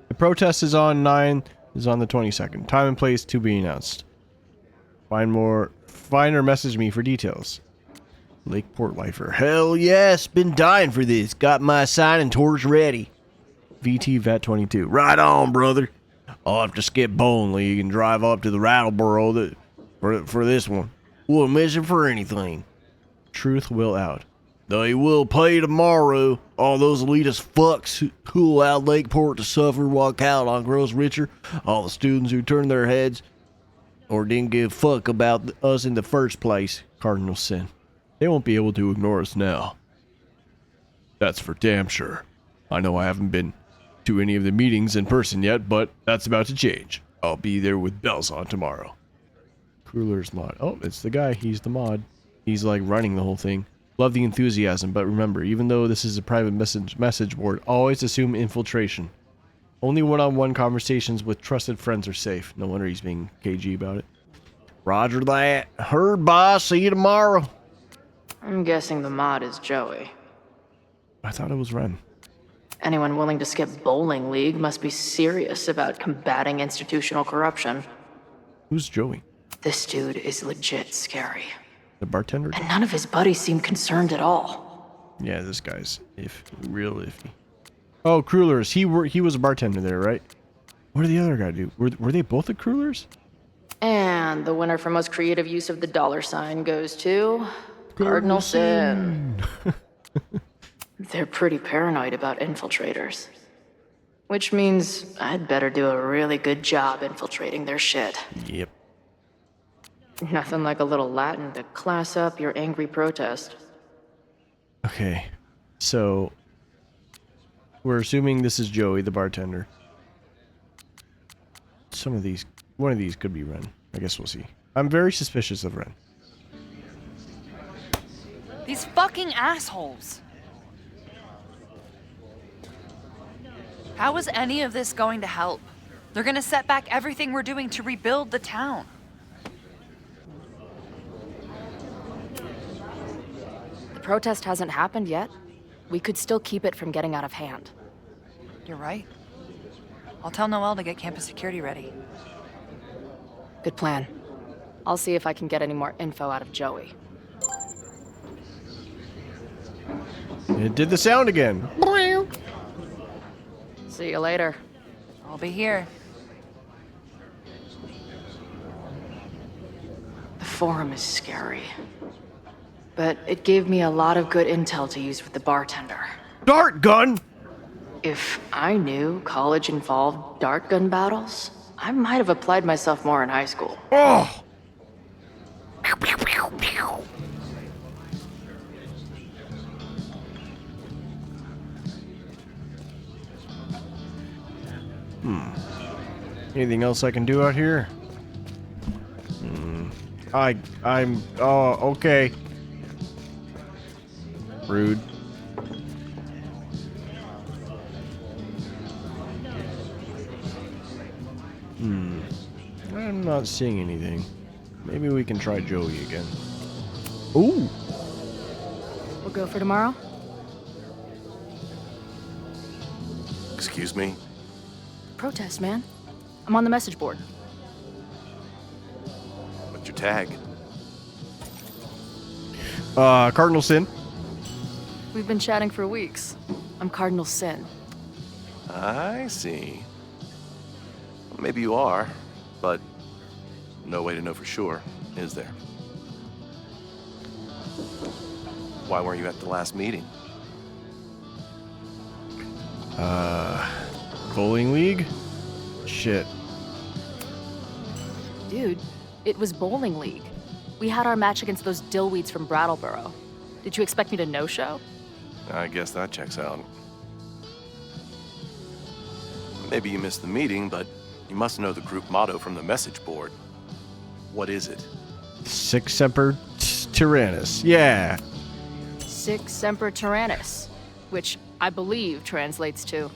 The protest is on the 22nd. Time and place to be announced. Find or message me for details. Lakeport Lifer. Hell yes, been dying for this. Got my signing torch ready. VT Vet 22. Right on, brother. I'll have to skip Bowling League and drive up to the Rattleboro for this one. Wouldn't miss it for anything. Truth will out. They will pay tomorrow. All those elitist fucks who allowed Lakeport to suffer while Caldon grows richer. All the students who turned their heads or didn't give a fuck about us in the first place. Cardinal Sin. They won't be able to ignore us now. That's for damn sure. I know I haven't been to any of the meetings in person yet, but that's about to change. I'll be there with bells on tomorrow. Crullers mod. Oh, it's the guy. He's the mod. He's like running the whole thing. Love the enthusiasm, but remember, even though this is a private message board, always assume infiltration. Only one-on-one conversations with trusted friends are safe. No wonder he's being cagey about it. Roger that. Heard, boss. See you tomorrow. I'm guessing the mod is Joey. I thought it was Ren. Anyone willing to skip Bowling League must be serious about combating institutional corruption. Who's Joey? This dude is legit scary. The bartender? And none of his buddies seem concerned at all. Yeah, this guy's real iffy. Oh, Crullers. He was a bartender there, right? What did the other guy do? Were they both the Crullers? And the winner for most creative use of the $ goes to Cardinal Sin. They're pretty paranoid about infiltrators. Which means I'd better do a really good job infiltrating their shit. Yep. Nothing like a little Latin to class up your angry protest. Okay, so we're assuming this is Joey, the bartender. One of these could be Ren. I guess we'll see. I'm very suspicious of Ren. These fucking assholes. How is any of this going to help? They're gonna set back everything we're doing to rebuild the town. The protest hasn't happened yet. We could still keep it from getting out of hand. You're right. I'll tell Noelle to get campus security ready. Good plan. I'll see if I can get any more info out of Joey. It did the sound again. See you later. I'll be here. The forum is scary. But it gave me a lot of good intel to use with the bartender. Dart gun! If I knew college involved dart gun battles, I might have applied myself more in high school. Oh! Anything else I can do out here? Oh, okay. Rude. I'm not seeing anything. Maybe we can try Joey again. Ooh! We'll go for tomorrow? Excuse me? Protest, man. I'm on the message board. What's your tag? Cardinal Sin. We've been chatting for weeks. I'm Cardinal Sin. I see. Well, maybe you are, but no way to know for sure, is there? Why weren't you at the last meeting? Bowling League? Shit. Dude, it was Bowling League. We had our match against those dillweeds from Brattleboro. Did you expect me to no-show? I guess that checks out. Maybe you missed the meeting, but you must know the group motto from the message board. What is it? Sic Semper Tyrannis. Yeah. Sic Semper Tyrannis, which I believe translates to,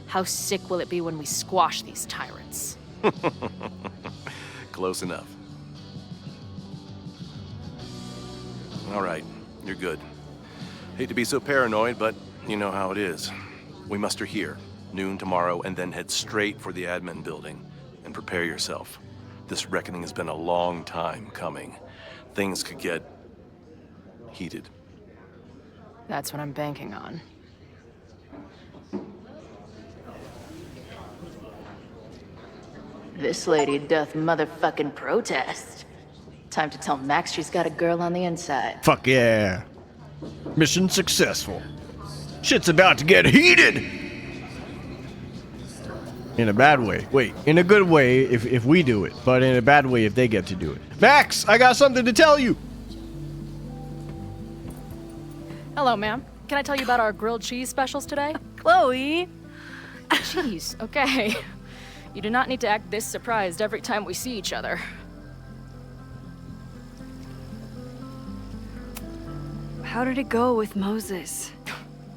how sick will it be when we squash these tyrants? Close enough. All right, you're good. Hate to be so paranoid, but you know how it is. We muster here, noon tomorrow, and then head straight for the admin building. And prepare yourself. This reckoning has been a long time coming. Things could get heated. That's what I'm banking on. This lady doth motherfucking protest. Time to tell Max she's got a girl on the inside. Fuck yeah. Mission successful. Shit's about to get heated! In a bad way. Wait, in a good way if we do it, but in a bad way if they get to do it. Max, I got something to tell you! Hello, ma'am. Can I tell you about our grilled cheese specials today? Chloe! Cheese, okay. You do not need to act this surprised every time we see each other. How did it go with Moses?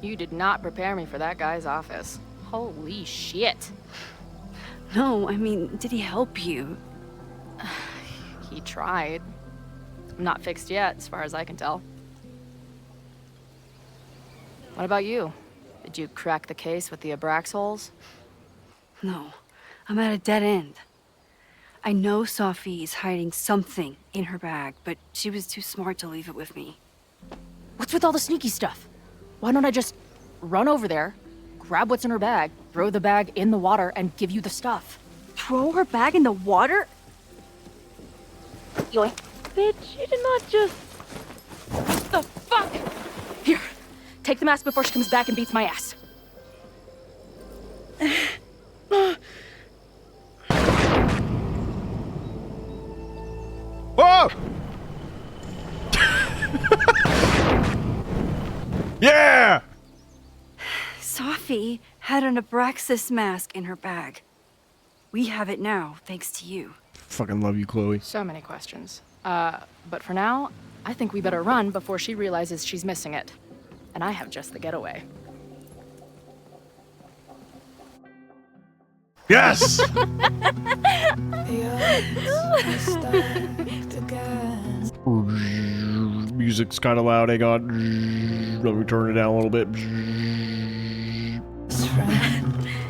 You did not prepare me for that guy's office. Holy shit. No, I mean, did he help you? He tried. I'm not fixed yet, as far as I can tell. What about you? Did you crack the case with the Abraxholes? No, I'm at a dead end. I know Sophie is hiding something in her bag, but she was too smart to leave it with me. What's with all the sneaky stuff? Why don't I just run over there, grab what's in her bag, throw the bag in the water, and give you the stuff? Throw her bag in the water? Yoink. Bitch, you did not just... What the fuck? Here, take the mask before she comes back and beats my ass. Whoa! Yeah! Sophie had an Abraxas mask in her bag. We have it now, thanks to you. Fucking love you, Chloe. So many questions. But for now, I think we better run before she realizes she's missing it. And I have just the getaway. Yes! Music's kind of loud. Hang on. Let me turn it down a little bit.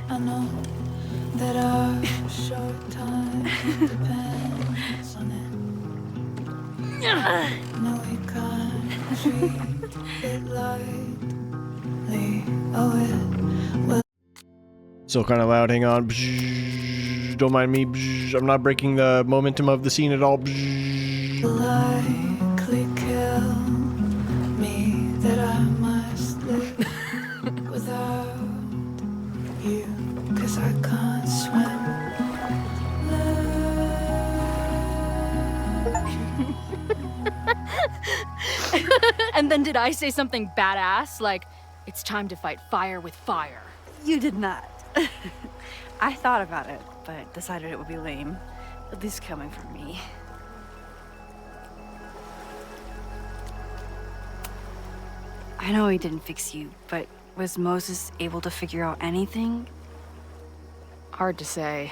I know that our short time depends on it. No, we can't treat it lightly. Oh, it will. Still kind of loud. Hang on. Don't mind me. I'm not breaking the momentum of the scene at all. Likely kill me that I must live without you, 'cause I can't swim. And then did I say something badass? Like, it's time to fight fire with fire. You did not. I thought about it, but decided it would be lame. At least coming from me. I know he didn't fix you, but was Moses able to figure out anything? Hard to say.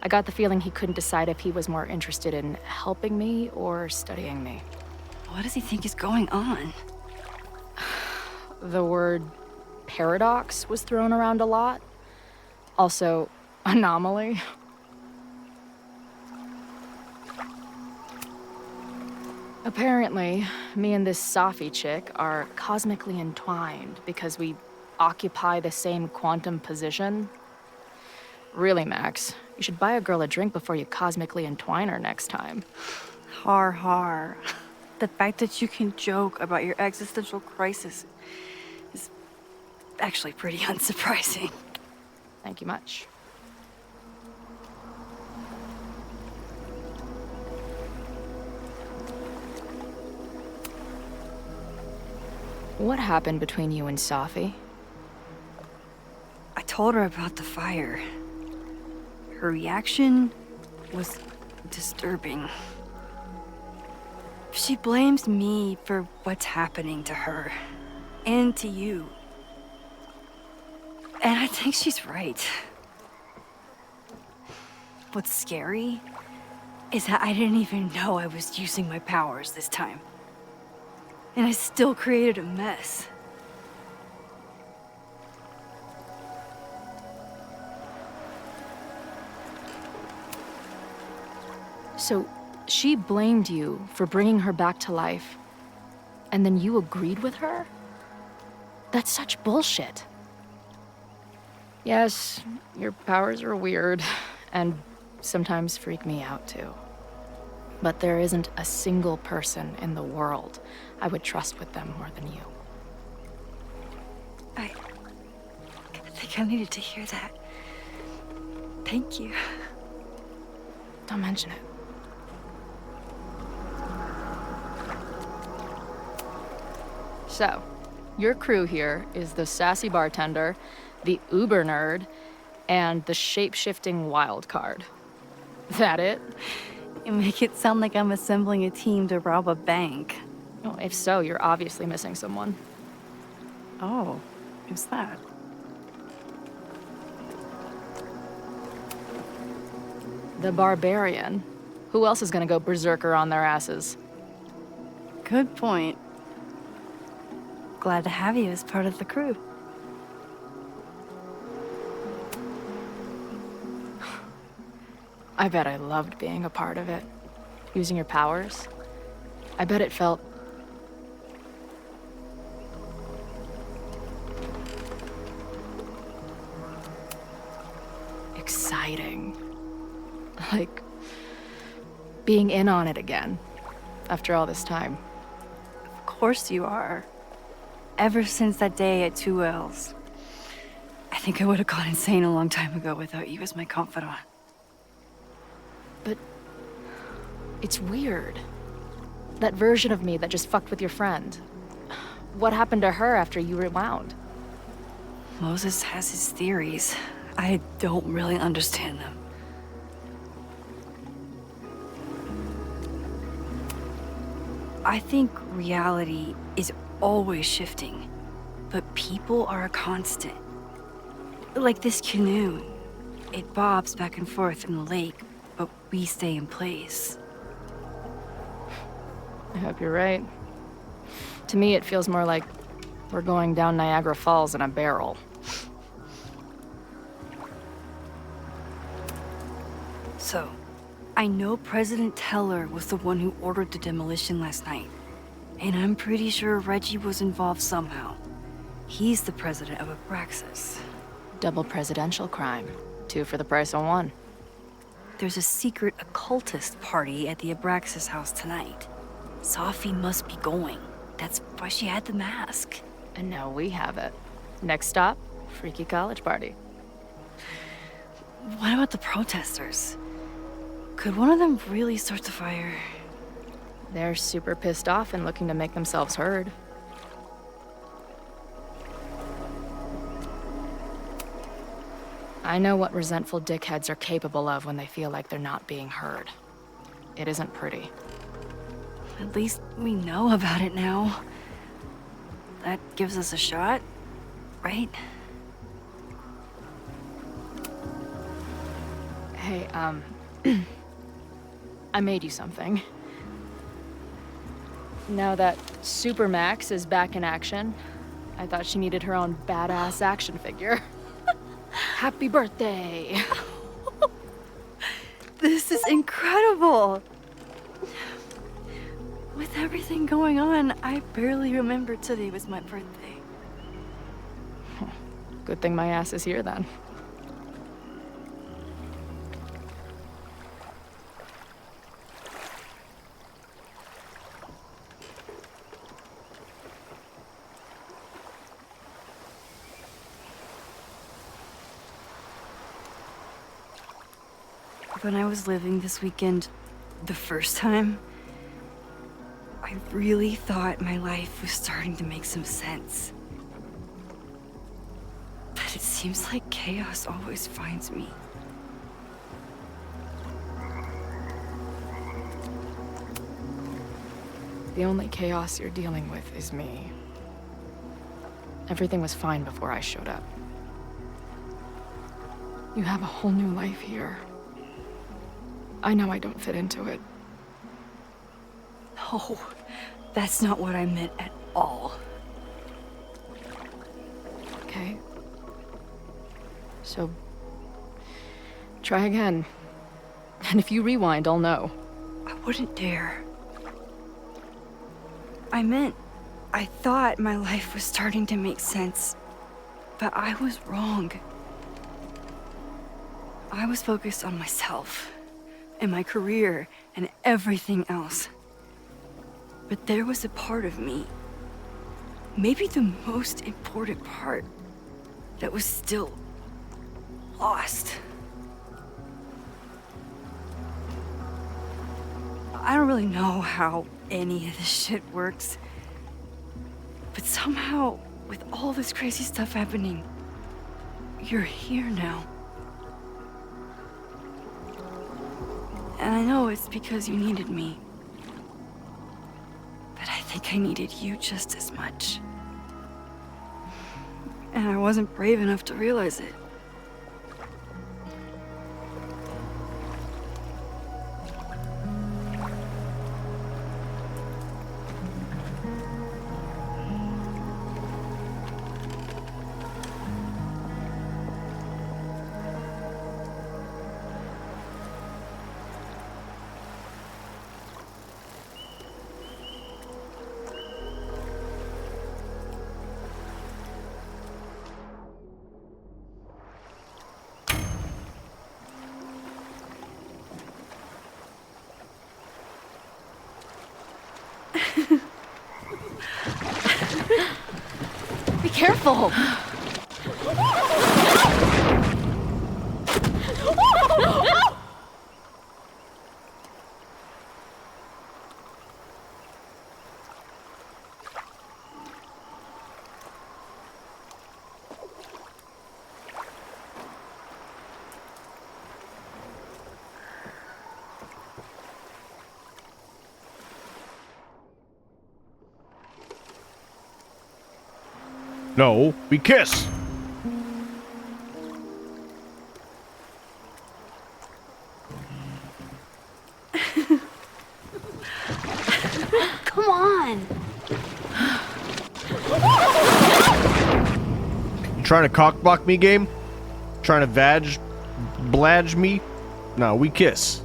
I got the feeling he couldn't decide if he was more interested in helping me or studying me. What does he think is going on? The word paradox was thrown around a lot. Also, anomaly. Apparently, me and this Sophie chick are cosmically entwined because we occupy the same quantum position. Really, Max, you should buy a girl a drink before you cosmically entwine her next time. Har har. The fact that you can joke about your existential crisis is actually pretty unsurprising. Thank you much. What happened between you and Safi? I told her about the fire. Her reaction was disturbing. She blames me for what's happening to her and to you. And I think she's right. What's scary is that I didn't even know I was using my powers this time. And I still created a mess. So, she blamed you for bringing her back to life, and then you agreed with her? That's such bullshit. Yes, your powers are weird, and sometimes freak me out too. But there isn't a single person in the world I would trust with them more than you. I think I needed to hear that. Thank you. Don't mention it. So, your crew here is the sassy bartender, the uber nerd, and the shape-shifting wild card. That it? You make it sound like I'm assembling a team to rob a bank. Oh, if so, you're obviously missing someone. Oh, who's that? The barbarian. Who else is gonna go berserker on their asses? Good point. Glad to have you as part of the crew. I bet I loved being a part of it. Using your powers. I bet it felt... exciting. Like, being in on it again, after all this time. Of course you are. Ever since that day at 2Ls. I think I would have gone insane a long time ago without you as my confidant. But it's weird. That version of me that just fucked with your friend. What happened to her after you rewound? Moses has his theories. I don't really understand them. I think reality is always shifting, but people are a constant. Like this canoe. It bobs back and forth in the lake, but we stay in place. I hope you're right. To me, it feels more like we're going down Niagara Falls in a barrel. So, I know President Teller was the one who ordered the demolition last night. And I'm pretty sure Reggie was involved somehow. He's the president of Abraxas. Double presidential crime. 2 for the price of 1. There's a secret occultist party at the Abraxas house tonight. Safi must be going. That's why she had the mask. And now we have it. Next stop, freaky college party. What about the protesters? Could one of them really start the fire? They're super pissed off and looking to make themselves heard. I know what resentful dickheads are capable of when they feel like they're not being heard. It isn't pretty. At least we know about it now. That gives us a shot, right? Hey, I made you something. Now that Super Max is back in action, I thought she needed her own badass action figure. Happy birthday! This is incredible! With everything going on, I barely remembered today was my birthday. Good thing my ass is here then. When I was living this weekend, the first time, I really thought my life was starting to make some sense. But it seems like chaos always finds me. The only chaos you're dealing with is me. Everything was fine before I showed up. You have a whole new life here. I know I don't fit into it. No, that's not what I meant at all. Okay. So, try again. And if you rewind, I'll know. I wouldn't dare. I thought my life was starting to make sense, but I was wrong. I was focused on myself, and my career, and everything else. But there was a part of me, maybe the most important part, that was still lost. I don't really know how any of this shit works, but somehow, with all this crazy stuff happening, you're here now. And I know it's because you needed me. But I think I needed you just as much. And I wasn't brave enough to realize it. Be careful! No, we kiss. Come on. You trying to cockblock me, game? Trying to bladge me? No, we kiss.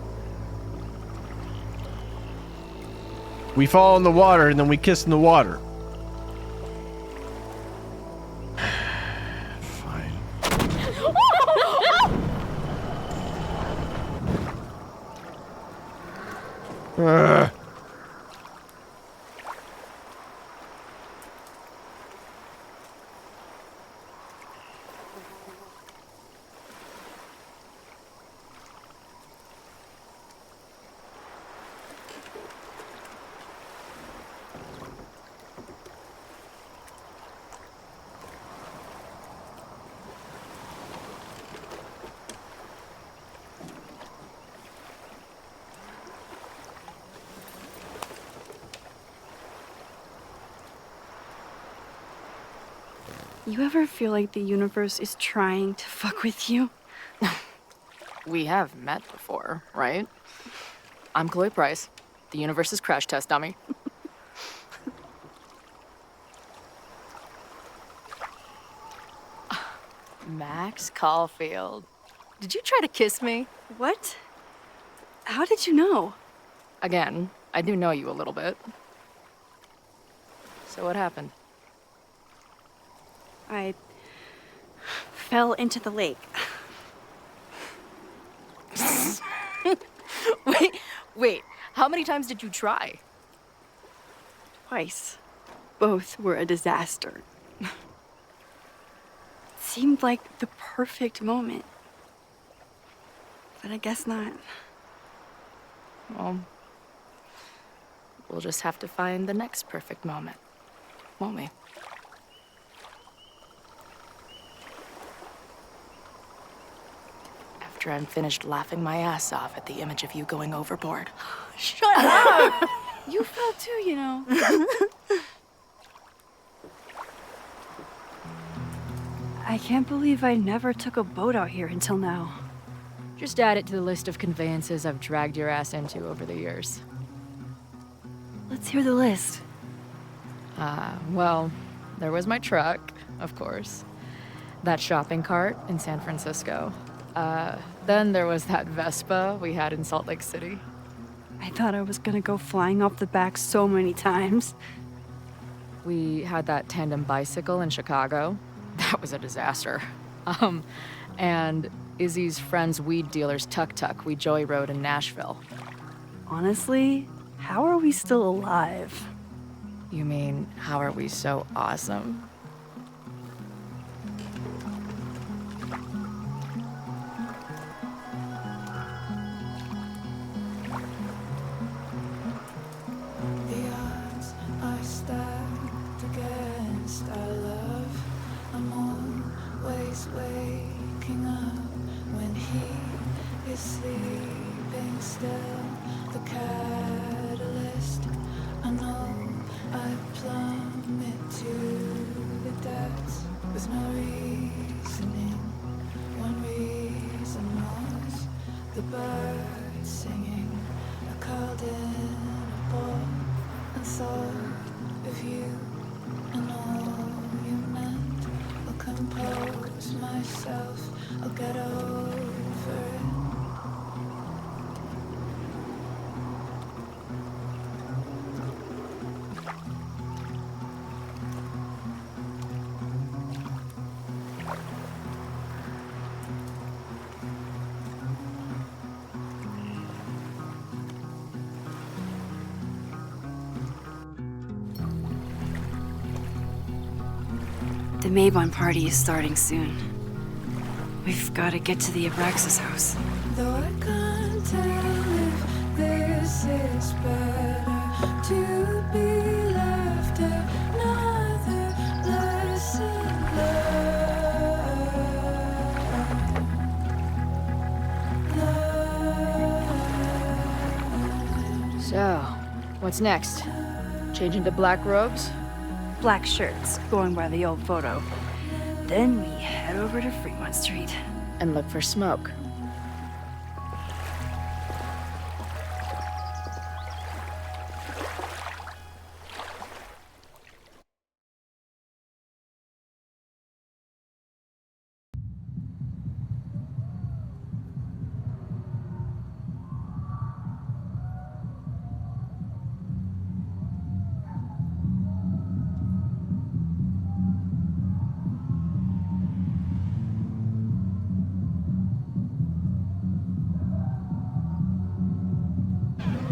We fall in the water and then we kiss in the water. You ever feel like the universe is trying to fuck with you? We have met before, right? I'm Chloe Price, the universe's crash test dummy. Max Caulfield. Did you try to kiss me? What? How did you know? Again, I do know you a little bit. So what happened? I fell into the lake. Wait, how many times did you try? Twice. Both were a disaster. It seemed like the perfect moment. But I guess not. Well, We'll just have to find the next perfect moment, won't we? After I'm finished laughing my ass off at the image of you going overboard. Shut up! You fell too, you know. I can't believe I never took a boat out here until now. Just add it to the list of conveyances I've dragged your ass into over the years. Let's hear the list. Well, there was my truck, of course. That shopping cart in San Francisco. Then there was that Vespa we had in Salt Lake City. I thought I was gonna go flying off the back so many times. We had that tandem bicycle in Chicago. That was a disaster. And Izzy's friend's weed dealer's tuk-tuk we joyrode in Nashville. Honestly, how are we still alive? You mean, how are we so awesome? The odds are stacked against our love. I'm always waking up when he is sleeping still. The catalyst, I know I plummet to the depths with no reasoning. One reason was the birds singing. I curled in a ball and thought of you and all you meant. I'll compose myself, I'll get over it. The Mabon party is starting soon. We've got to get to the Abraxas house. Though I can't tell if this is better to be left another lesson learned. So, what's next? Change into black robes? Black shirts, going by the old photo. Then we head over to Fremont Street. And look for smoke.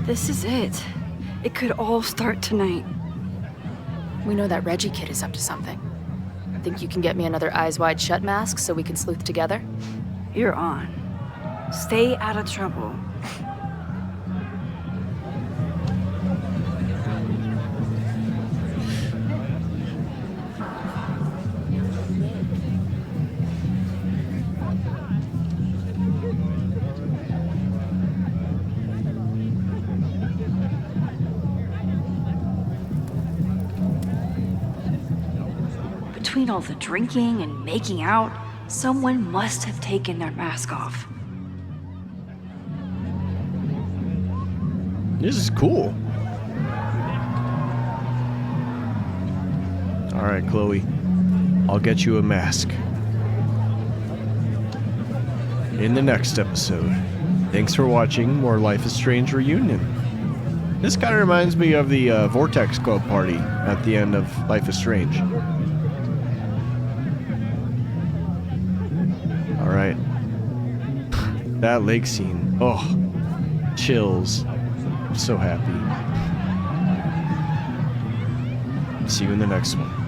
This is it. It could all start tonight. We know that Reggie kid is up to something. Think you can get me another Eyes Wide Shut mask so we can sleuth together? You're on. Stay out of trouble. Between all the drinking and making out, someone must have taken their mask off. This is cool. All right, Chloe. I'll get you a mask. In the next episode. Thanks for watching more Life is Strange Reunion. This kind of reminds me of the Vortex Club party at the end of Life is Strange. All right. That lake scene. Oh, chills. I'm so happy. See you in the next one.